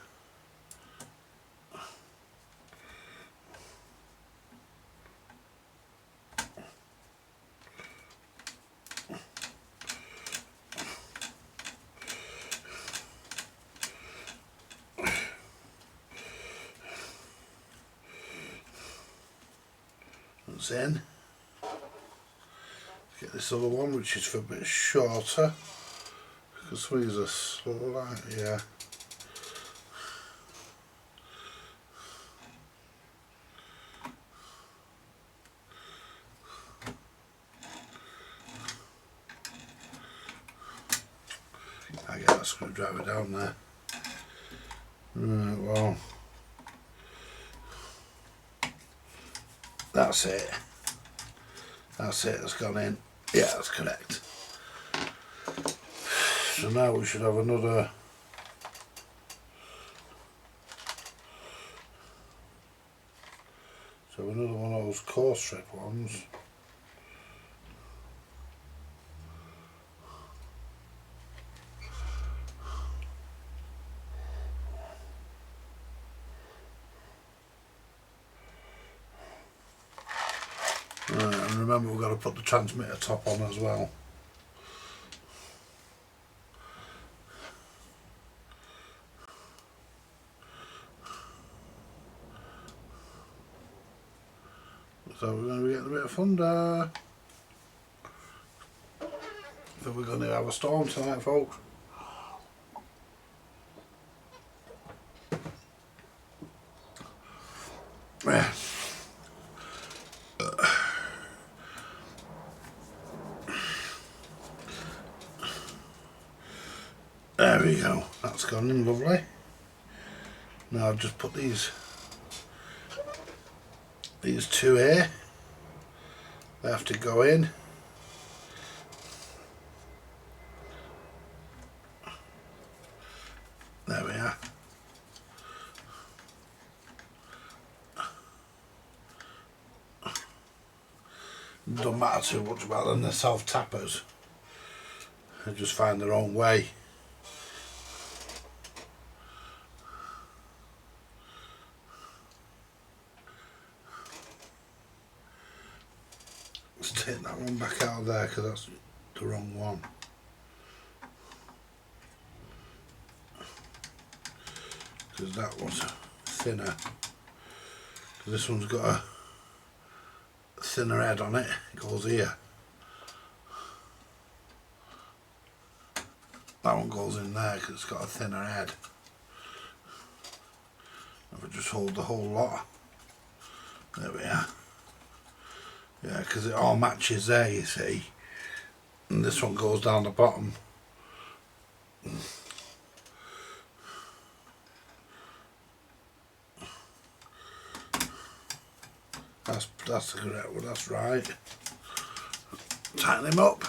That's in. Get this other one, which is for a bit shorter, because these are slight, yeah. I get that screwdriver down there. Right, well, That's it. That's it, it's gone in. Yeah, that's correct. So now we should have another. So another one of those core strip ones. Right, and remember we've got to put the transmitter top on as well. So we're going to be getting a bit of thunder. So we're going to have a storm tonight, folks. Yeah. There we go. That's gone in lovely. Now I've just put these two here. They have to go in. There we are. Don't matter too much about them, they're self-tappers. They just find their own way. Let's take that one back out of there because that's the wrong one. Because that was thinner. This one's got a thinner head on it. It goes here. That one goes in there because it's got a thinner head. If I just hold the whole lot. There we are. Yeah, because it all matches there, you see. And this one goes down the bottom. That's the correct one, that's right. Tighten him up.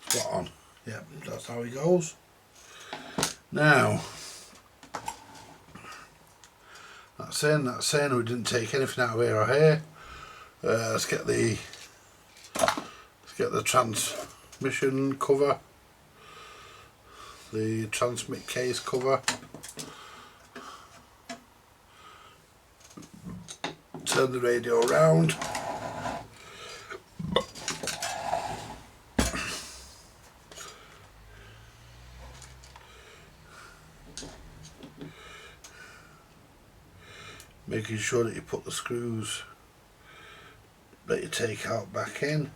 Spot on. Yep, that's how he goes. Now, that's in. We didn't take anything out of here or here. Let's get the transmission cover, the transmit case cover. Turn the radio around. Making sure that you put the screws that you take out back in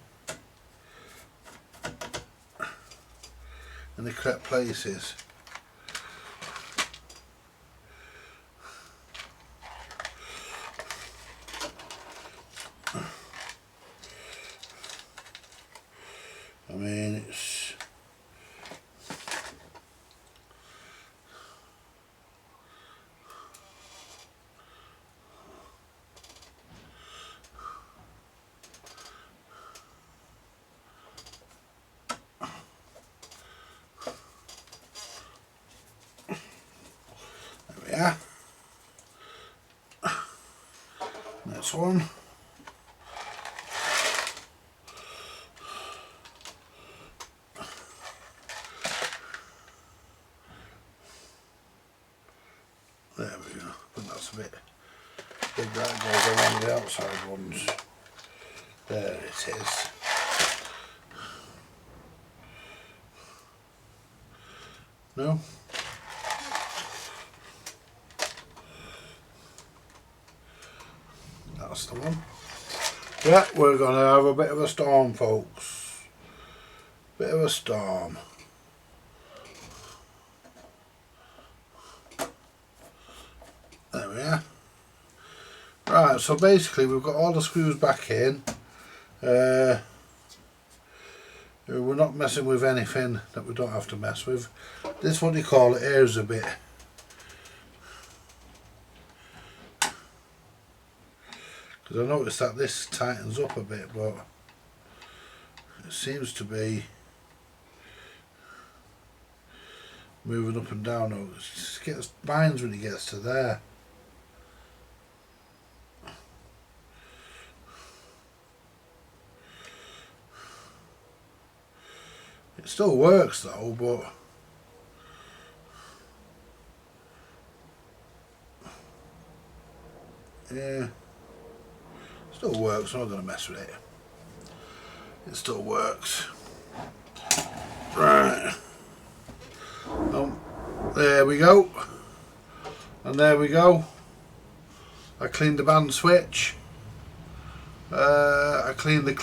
the correct places. I mean, it's there we are. Next one. There we go. But that's a bit big. That goes around the outside ones. There it is. No? That's the one. Yeah, we're going to have a bit of a storm, folks. Bit of a storm. There we are. Right, so basically we've got all the screws back in. We're not messing with anything that we don't have to mess with. This, what do you call it, airs a bit. Because I noticed that this tightens up a bit, but it seems to be moving up and down. It just gets binds when it gets to there. It still works though, but yeah, still works. I'm not going to mess with it. It still works. Right. There we go. And there we go. I cleaned the band switch. I cleaned the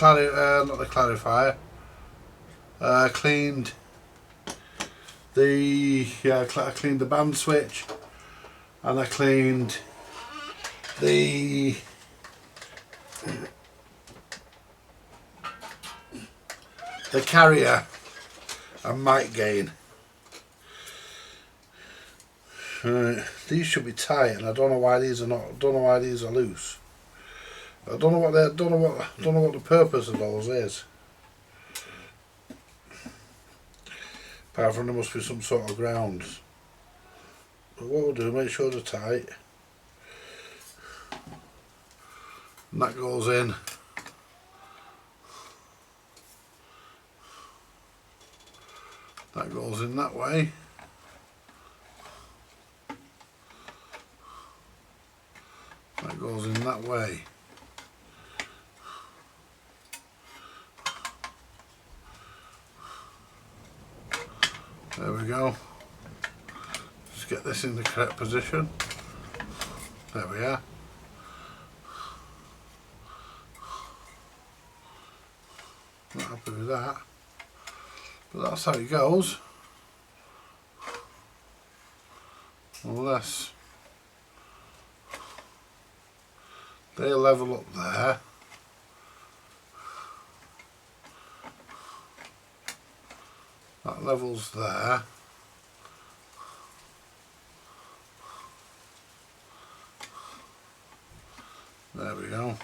not the clarifier. I cleaned the I cleaned the band switch, and I cleaned the carrier and mic gain. These should be tight, and I don't know why these are not. Don't know why these are loose. I don't know what the purpose of those is. Apart from there must be some sort of grounds. But what we'll do, make sure they're tight. And that goes in. That goes in that way. That goes in that way. There we go. Just get this in the correct position. There we are. Not happy with that, but that's how it goes. Unless they level up there. That level's there. There we go.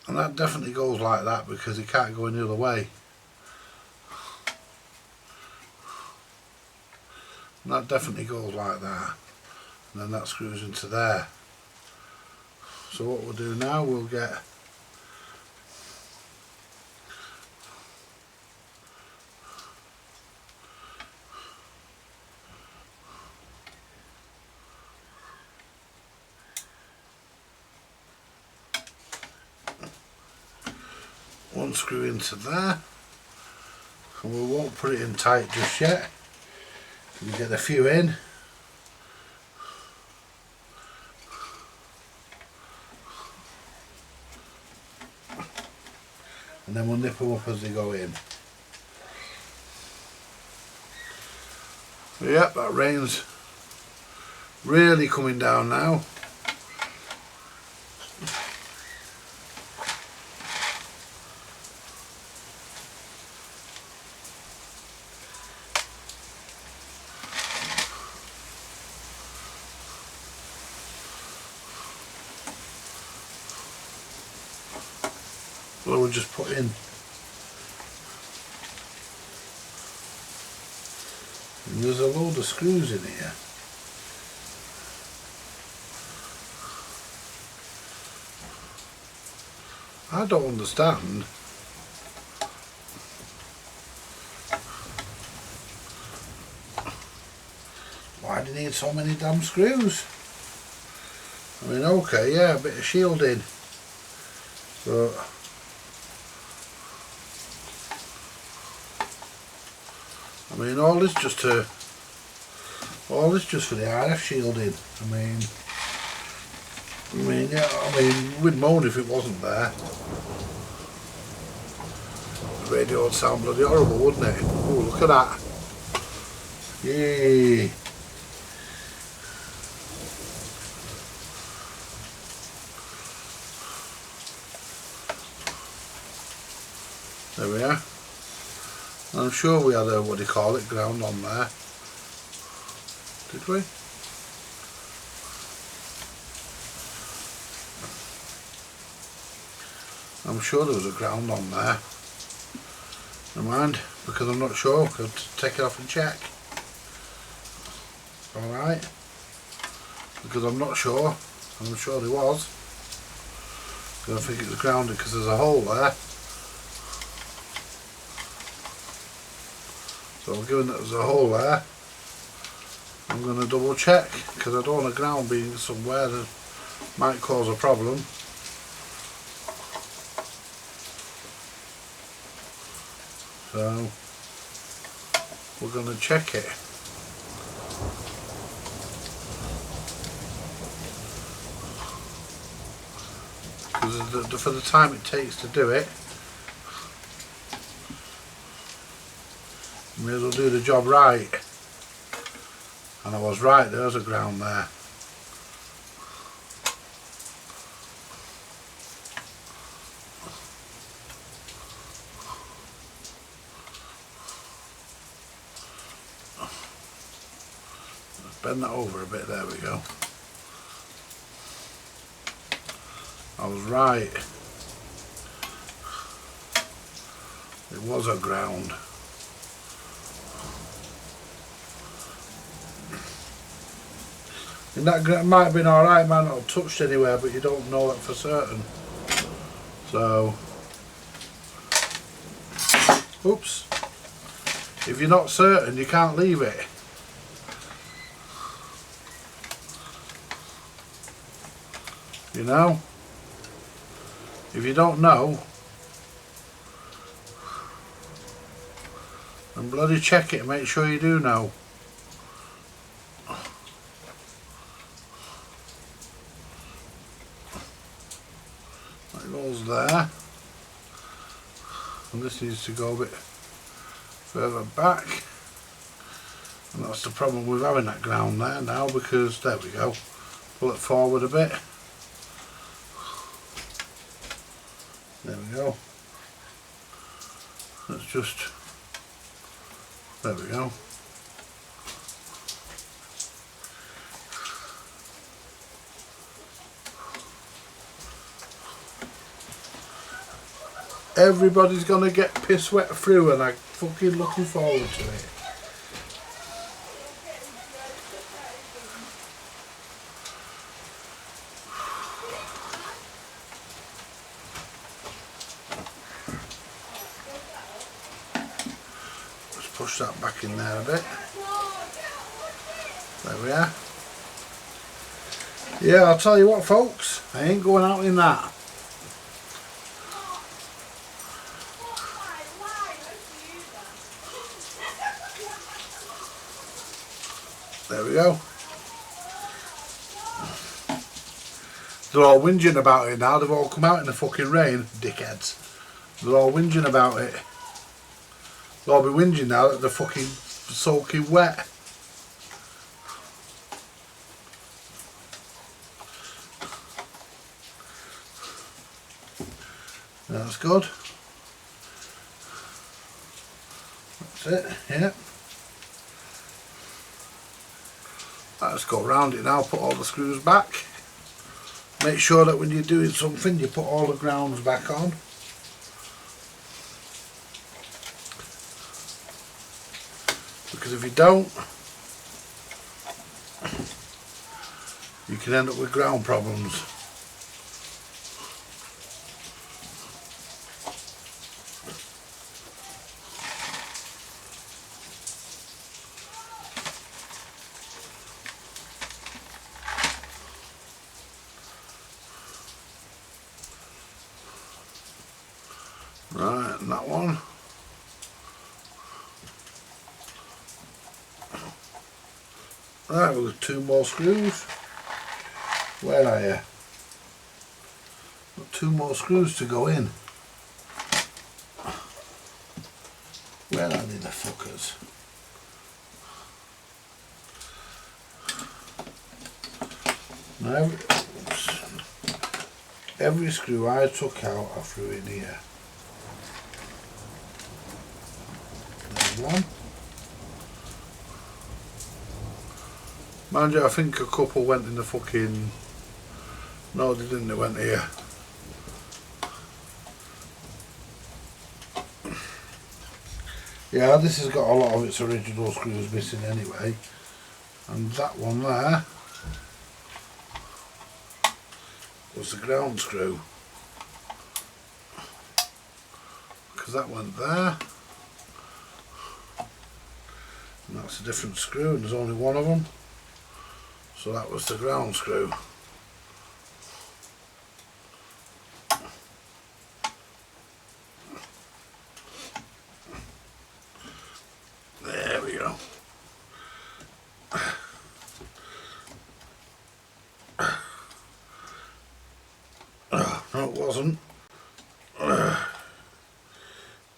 And that definitely goes like that because it can't go any other way. And that definitely goes like that. And then that screws into there. So what we'll do now, we'll get one screw into there, and we won't put it in tight just yet. We get a few in. And then we'll nip them up as they go in. So yep, that rain's really coming down now. Well, we'll just put in. And there's a load of screws in here. I don't understand why do you need so many damn screws? I mean, okay, yeah, a bit of shielding, but I mean, all this just for the RF shielding. We'd moan if it wasn't there. The radio would sound bloody horrible, wouldn't it? Oh, look at that! Yay! There we are. I'm sure we had a, what do you call it, ground on there. Did we? I'm sure there was a ground on there. Never mind, because I'm not sure. I'll take it off and check. Alright. Because I'm not sure. I'm sure there was. I think it was grounded because there's a hole there. So given that there's a hole there, I'm going to double check, because I don't want a ground being somewhere that might cause a problem. So we're going to check it. Because for the time it takes to do it, you may as well do the job right. And I was right, there's a ground there. Let's bend that over a bit, there we go. I was right. It was a ground. And that might have been alright, might not have touched anywhere, but you don't know that for certain. So, oops. If you're not certain, you can't leave it. You know? If you don't know, then bloody check it and make sure you do know. That goes there. And this needs to go a bit further back. And that's the problem with having that ground there now, because there we go. Pull it forward a bit. There we go. Let's just, there we go. Everybody's gonna get piss wet through, and I'm fucking looking forward to it. Push that back in there a bit. There we are. Yeah, I'll tell you what, folks, I ain't going out in that. There we go. They're all whinging about it now. They've all come out in the fucking rain, dickheads. They're all whinging about it. They'll be whinging now that they're fucking soaking wet. That's good. That's it, yeah. Let's go round it now, put all the screws back. Make sure that when you're doing something you put all the grounds back on. Because if you don't, you can end up with ground problems. Right, and that one. Right, we've got 2 more screws. Where are you? Got 2 more screws to go in. Where are they, the fuckers? Now, every screw I took out, I threw in here. There's one. Mind you, I think a couple went in the fucking... No, they didn't, they went here. Yeah, this has got a lot of its original screws missing anyway. And that one there was the ground screw. Because that went there. And that's a different screw, and there's only one of them. So that was the ground screw. There we go. No, it wasn't. No,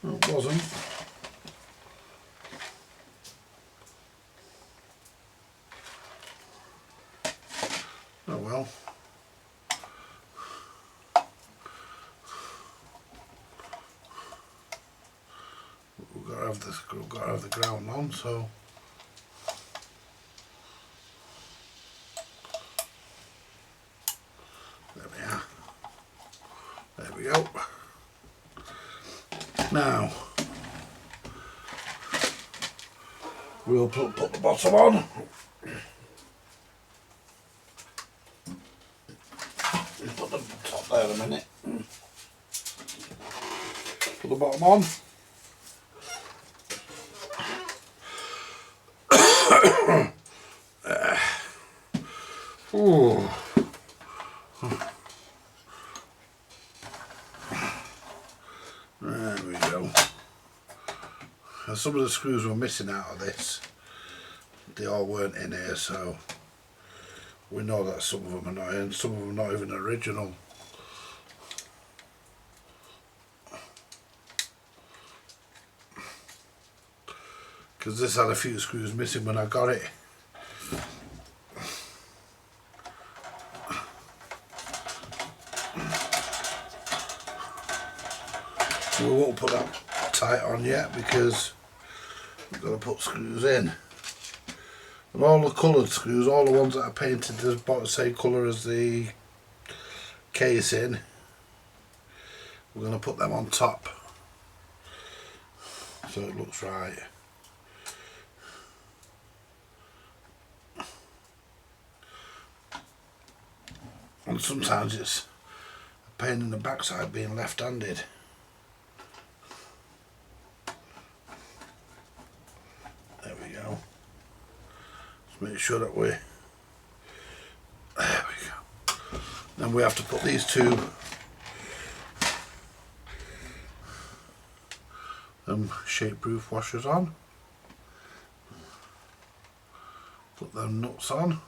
it wasn't. Oh well. We've got to have this. We've got to have the ground on. So. There we are. There we go. Now we'll put the bottom on. Put the top there a minute. Put the bottom on. Ooh. There we go. And some of the screws were missing out of this. They all weren't in here, so we know that some of them are not in, some of them are not even original. Because this had a few screws missing when I got it. We won't put that tight on yet because we've got to put screws in. And all the coloured screws, all the ones that are painted the same colour as the casing, we're going to put them on top so it looks right. And sometimes it's a pain in the backside being left-handed. There we go. Just make sure that there we go. Then we have to put these two shape-proof washers on. Put them nuts on.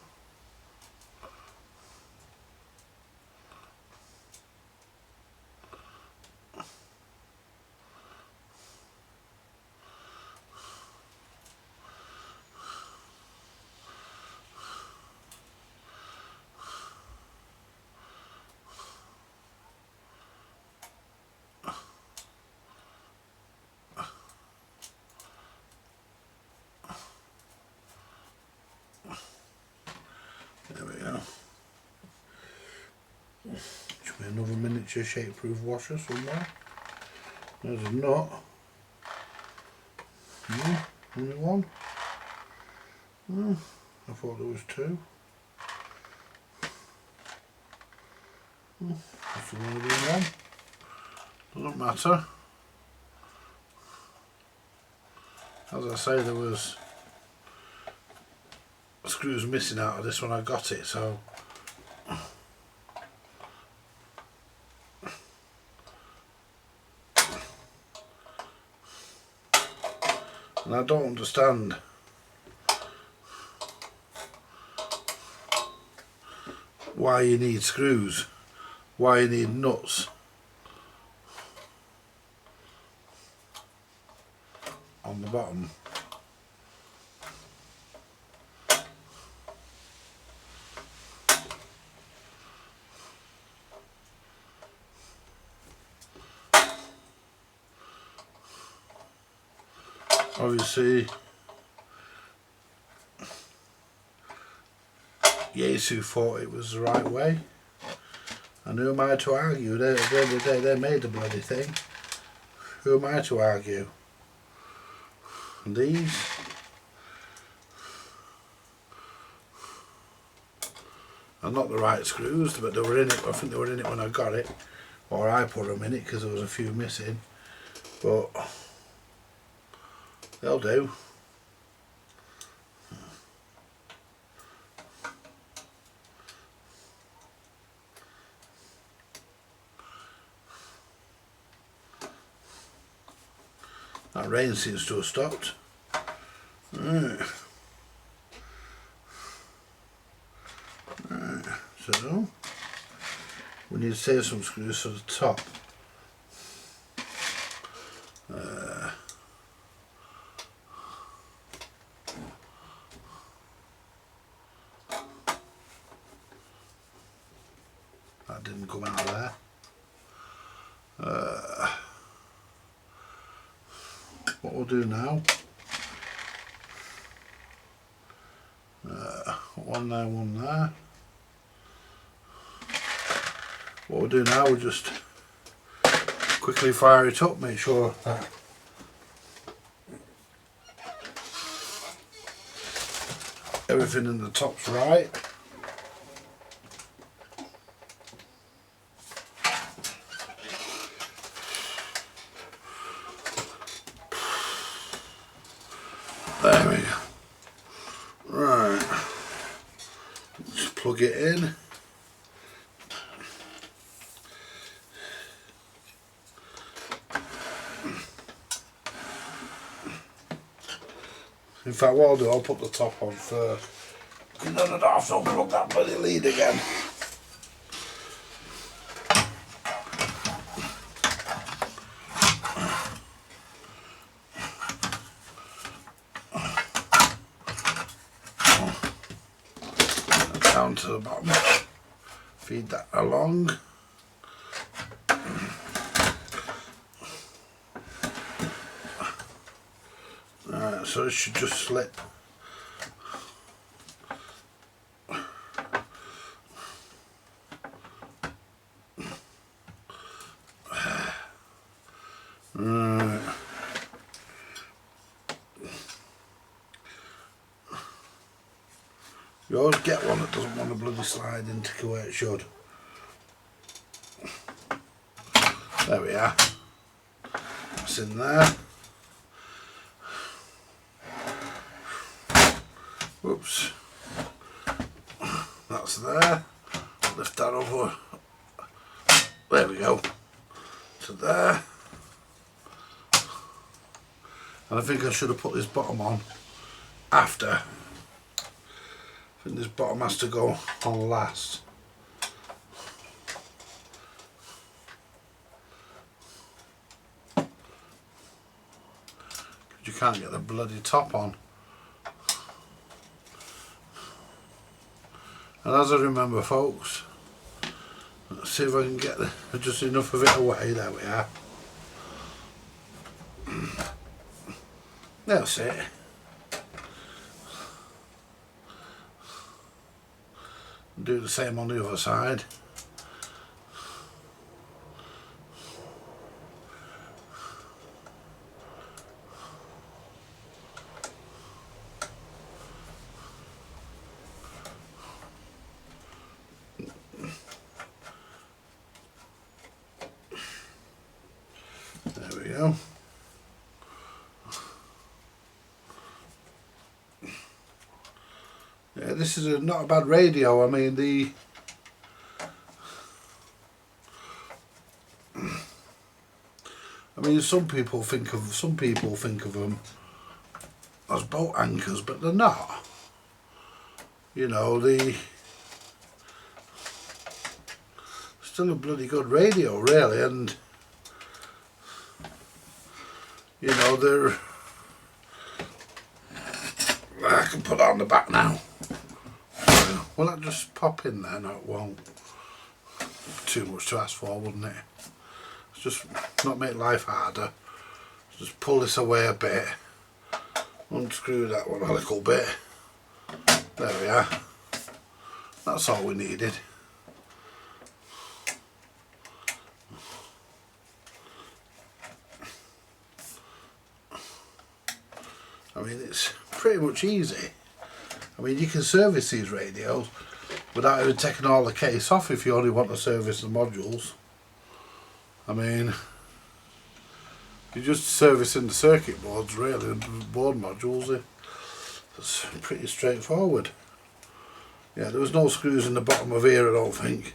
There we go. Should be another miniature shape-proof washer somewhere. There's a nut. No, only one. I thought there was two. That's only one. Doesn't matter. As I say, there was screws missing out of this when I got it, so and I don't understand why you need screws, why you need nuts on the bottom. Obviously, Yaesu thought it was the right way, and who am I to argue? At the end of the day, they made the bloody thing. Who am I to argue? And these are not the right screws, but they were in it. I think they were in it when I got it, or I put them in it because there was a few missing, but they'll do. That rain seems to have stopped. Right. Right. So we need to save some screws for the top. That didn't come out of there. What we'll do now, one there, one there. What we'll do now, we'll just quickly fire it up, make sure that everything in the top's right. There we go. Right, just plug it in. In fact, what I'll do, I'll put the top on first. Because then I don't have to unplug that bloody lead again. Down to the bottom. Feed that along. Right, so it should just slip. Right. You always get one that doesn't want to bloody slide into where it should. There we are. That's in there. Whoops. That's there. Lift that over. There we go. To there. And I think I should have put this bottom on after. I think this bottom has to go on last. You can't get the bloody top on. And as I remember, folks, let's see if I can get just enough of it away. There we are. That's it. Do the same on the other side. There we go. Yeah, this is not a bad radio. I mean, some people think of them as boat anchors, but they're not. You know, still a bloody good radio, really, and you know, I can put that on the back now. Will that just pop in there? No, it won't. Too much to ask for, wouldn't it? It's just not make life harder. Just pull this away a bit. Unscrew that one a little bit. There we are. That's all we needed. pretty much easy. I mean, you can service these radios without even taking all the case off if you only want to service the modules. I mean, you're just servicing the circuit boards really, and the board modules. It's pretty straightforward. Yeah, there was no screws in the bottom of here, I don't think.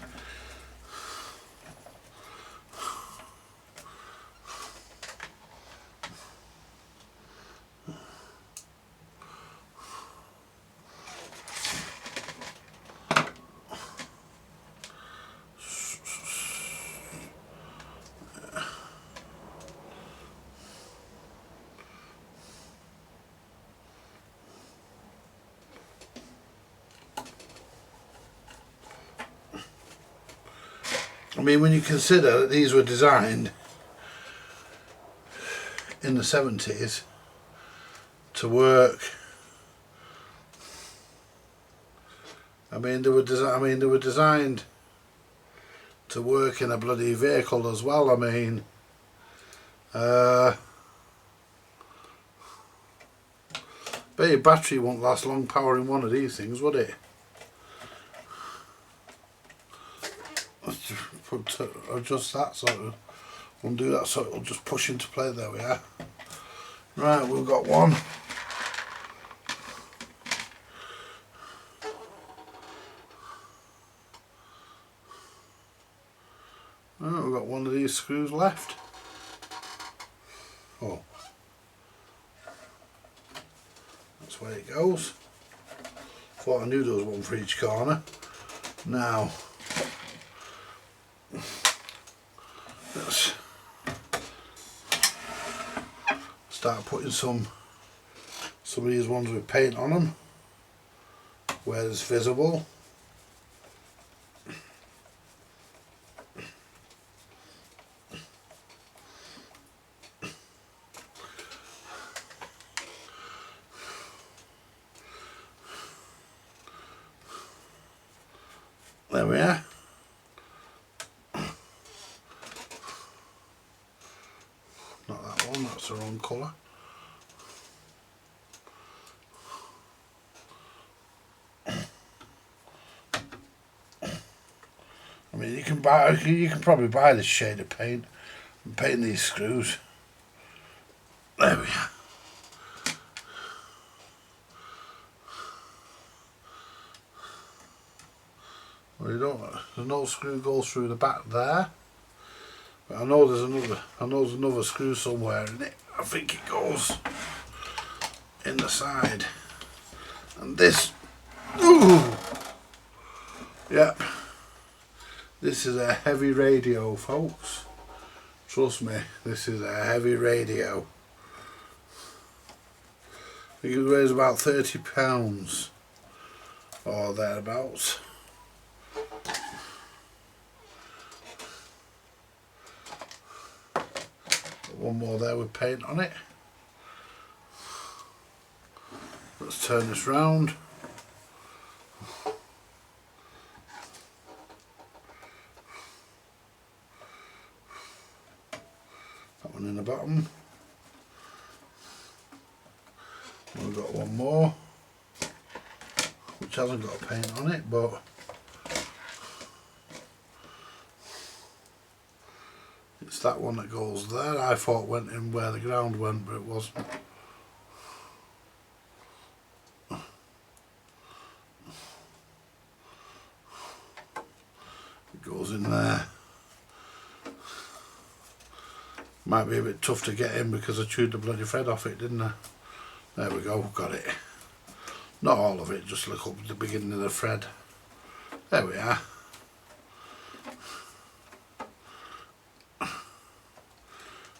I mean, when you consider that these were designed in the 70s to work, I mean, they were designed to work in a bloody vehicle as well. I mean, but your battery won't last long powering one of these things, would it? Adjust that so it'll undo that so it'll just push into play. There we are. Right, we've got one. Right, we've got one of these screws left. Oh, that's where it goes. Thought I knew there was one for each corner. Now let's start putting some of these ones with paint on them where it's visible. There we are. Not that one, that's the wrong colour. I mean, you can probably buy this shade of paint and paint these screws. There we are. Well, there's no screw goes through the back there. But I know there's another screw somewhere in it. I think it goes in the side. And this, ooh, yep. This is a heavy radio, folks. Trust me, this is a heavy radio. I think it weighs about 30 pounds or thereabouts. One more there with paint on it. Let's turn this round. That one in the bottom. We've got one more which hasn't got paint on it, but it's that one that goes there. I thought went in where the ground went, but it wasn't. It goes in there. Might be a bit tough to get in because I chewed the bloody thread off it, didn't I? There we go, got it. Not all of it, just look up at the beginning of the thread. There we are.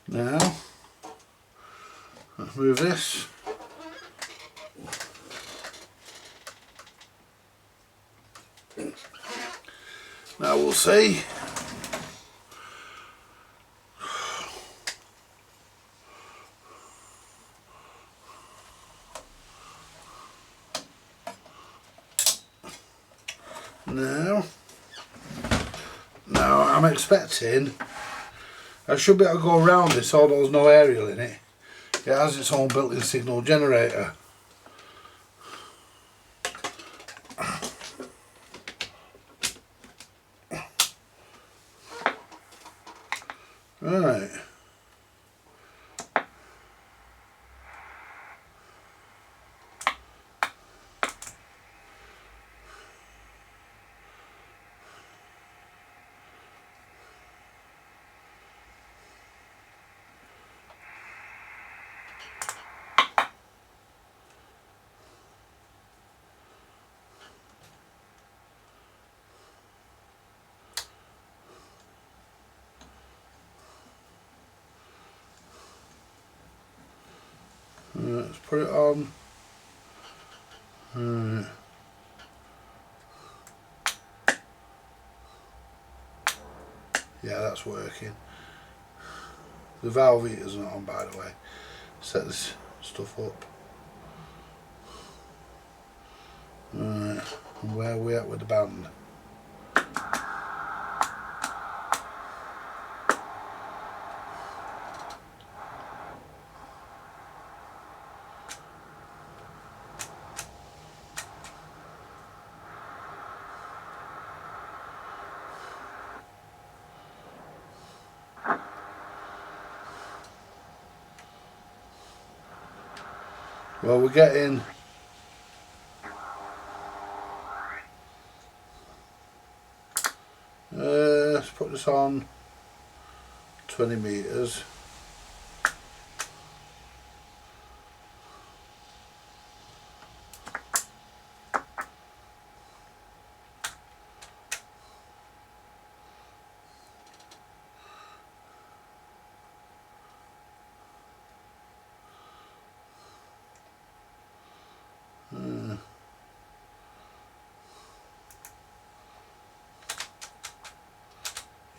Now, let's move this. Now we'll see. Now I'm expecting I should be able to go around this, although there's no aerial in it. It has its own built-in signal generator. Right. Let's put it on. Yeah, that's working. The valve heater's not on, by the way. Set this stuff up. Right, and where are we at with the band? Well, we're getting let's put this on 20 meters.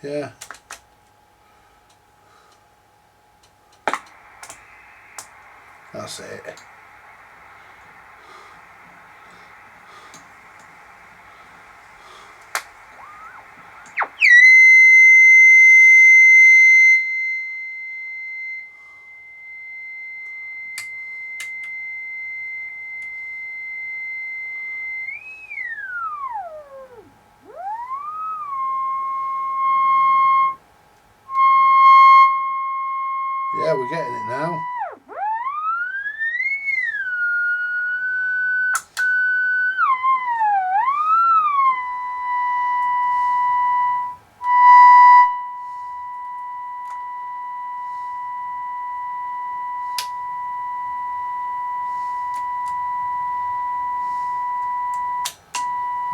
Yeah. That's it. Yeah, we're getting it now.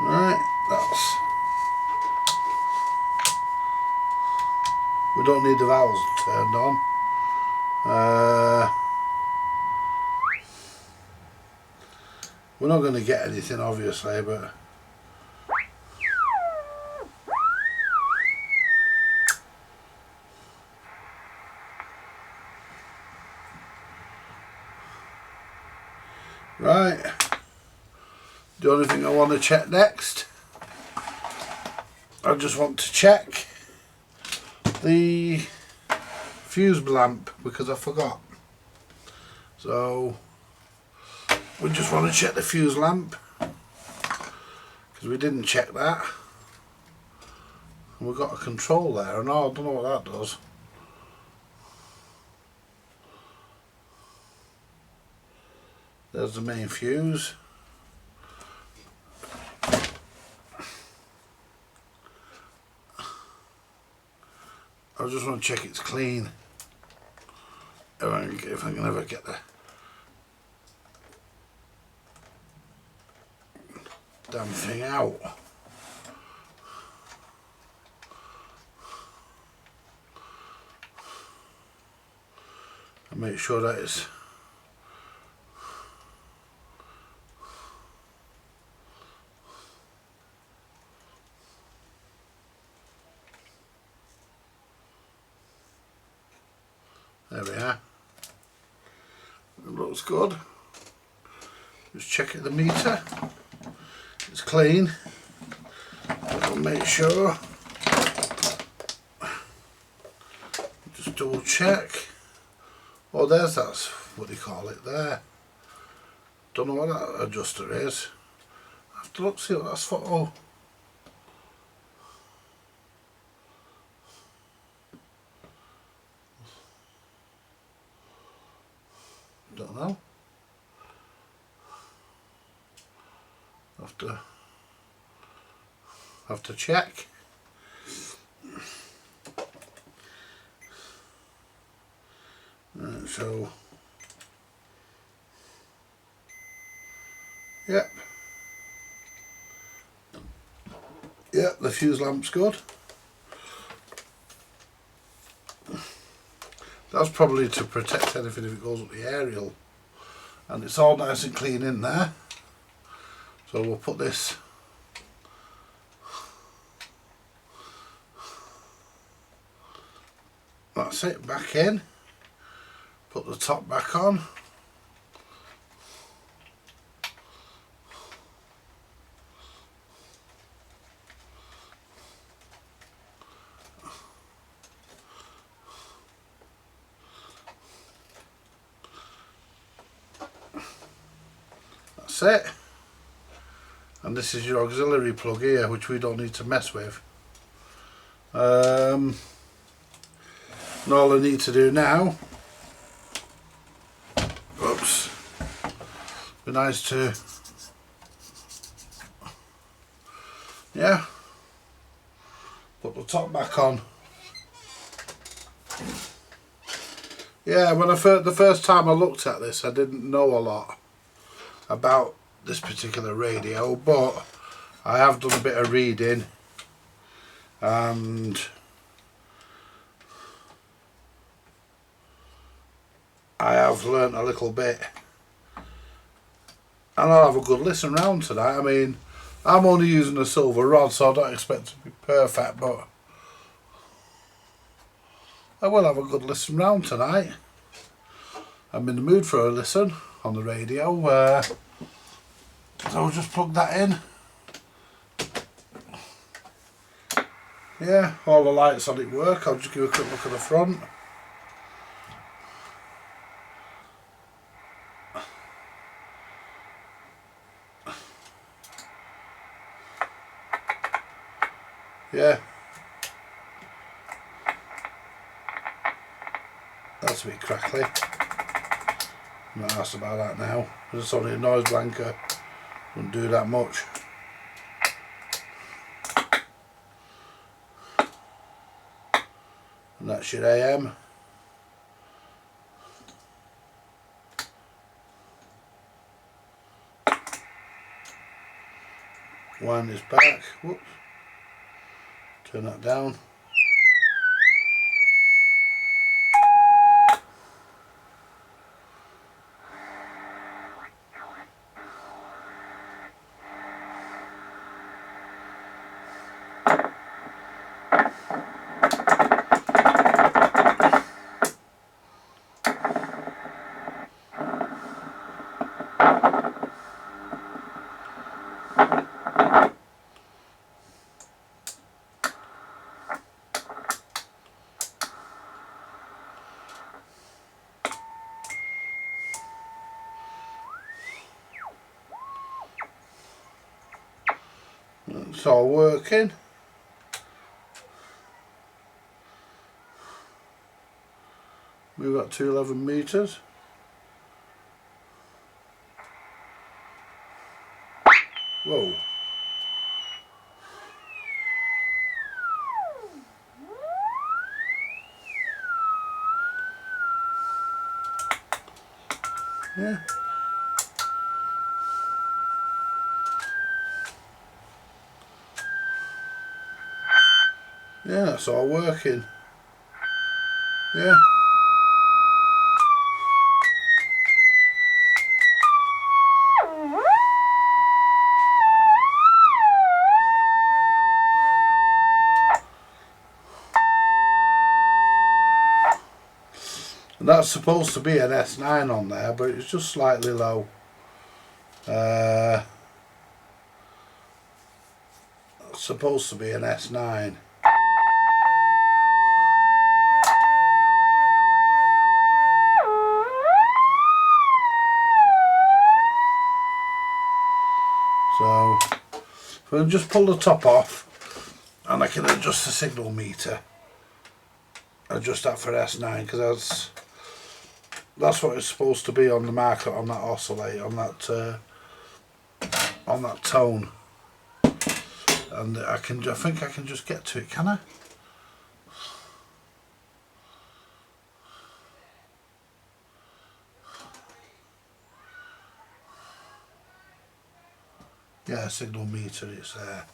Right, we don't need the valves turned on. We're not going to get anything, obviously, but right. The only thing I want to check next, I just want to check the fuse lamp because I forgot. So we just want to check the fuse lamp because we didn't check that. And we've got a control there, and I don't know what that does. There's the main fuse. I just want to check it's clean. If I can ever get the damn thing out. And make sure that it's there we are. It looks good. Just check it the meter. It's clean. I'll make sure. Just double check. Oh, that's what they call it there. Don't know what that adjuster is. I have to look, see what that's for. Oh. Don't know. Have to check. Right, so yep, the fuse lamp's good. That's probably to protect anything if it goes up the aerial, and it's all nice and clean in there. So we'll put this that's it, back in, put the top back on. That's it. And this is your auxiliary plug here, which we don't need to mess with. And all I need to do now, oops, be nice to, yeah, put the top back on. Yeah, when the first time I looked at this, I didn't know a lot about this particular radio, but I have done a bit of reading and I have learnt a little bit, and I'll have a good listen round tonight. I mean, I'm only using a silver rod, so I don't expect it to be perfect, but I will have a good listen round tonight. I'm in the mood for a listen on the radio, so I'll just plug that in. Yeah, all the lights on it work. I'll just give a quick look at the front. Yeah, that's a bit crackly. I'm not asked about that now. It's only a noise blanker, wouldn't do that much. And that's your AM. Wind this back. Whoops. Turn that down. It's all working. We've got 211 meters. Whoa. Yeah. Yeah, that's all working. Yeah. And that's supposed to be an S9 on there, but it's just slightly low. It's supposed to be an S9. So So I'll just pull the top off and I can adjust the signal meter. Adjust that for S9 because that's what it's supposed to be on the market on that oscillator, on that tone. And I think I can just get to it, can I? Yeah, signal meter, it's there.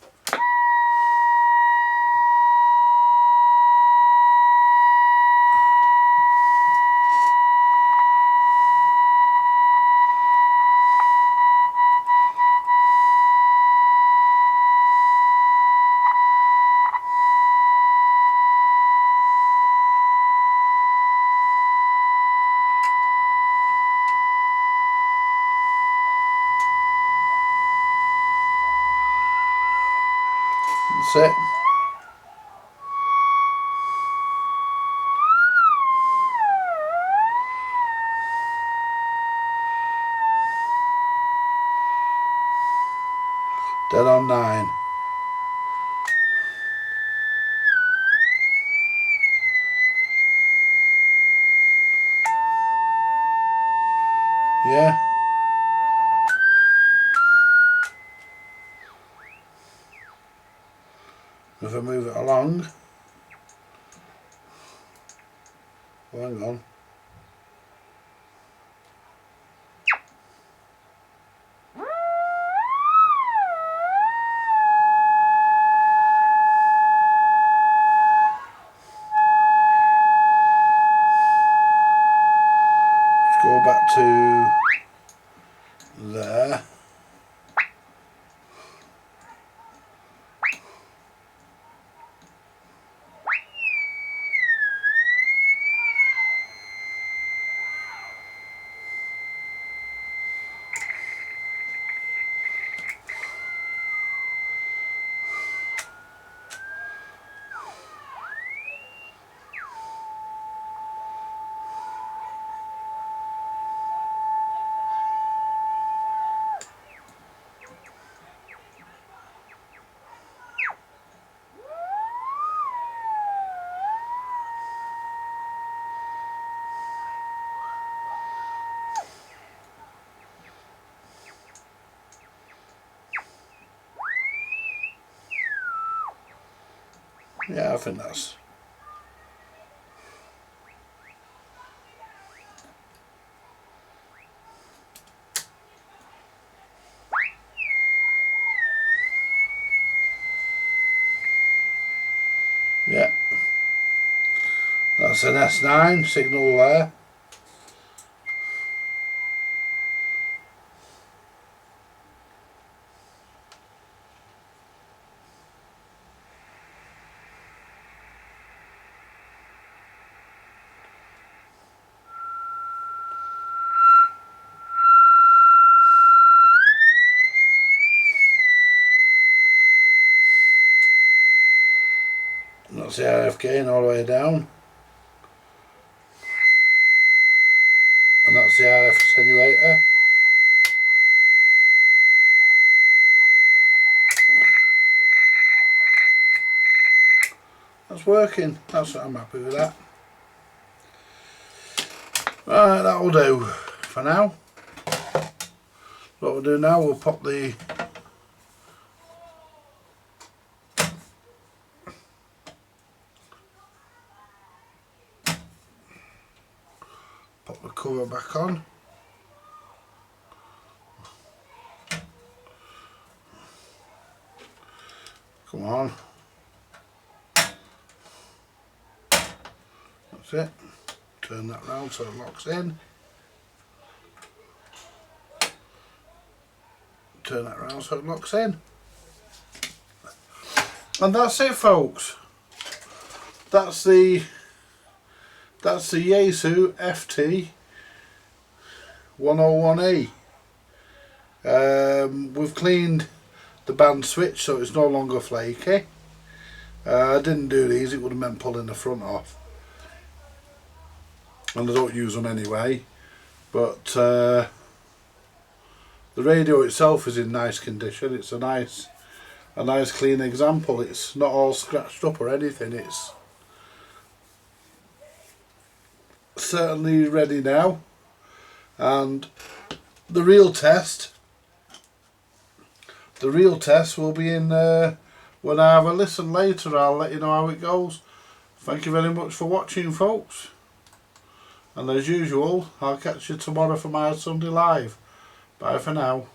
That's it. Dead on 9. Yeah. If I move it along. Oh, hang on. Go back to there. Yeah, I think that's. Yeah. That's an S9 signal there. And that's the RF gain all the way down. And that's the RF attenuator. That's working. I'm happy with that. Right, that'll do for now. What we'll do now, we'll pop the cover back on. Come on. That's it. Turn that round so it locks in. Turn that round so it locks in. And that's it, folks. That's the Yaesu FT 101E. We've cleaned the band switch so it's no longer flaky. I didn't do these, it would have meant pulling the front off. And I don't use them anyway. But the radio itself is in nice condition. It's a nice a nice clean example. It's not all scratched up or anything. It's certainly ready now, and the real test will be in when I have a listen later. I'll let you know how it goes. Thank you very much for watching, folks, and as usual, I'll catch you tomorrow for my Sunday Live. Bye for now.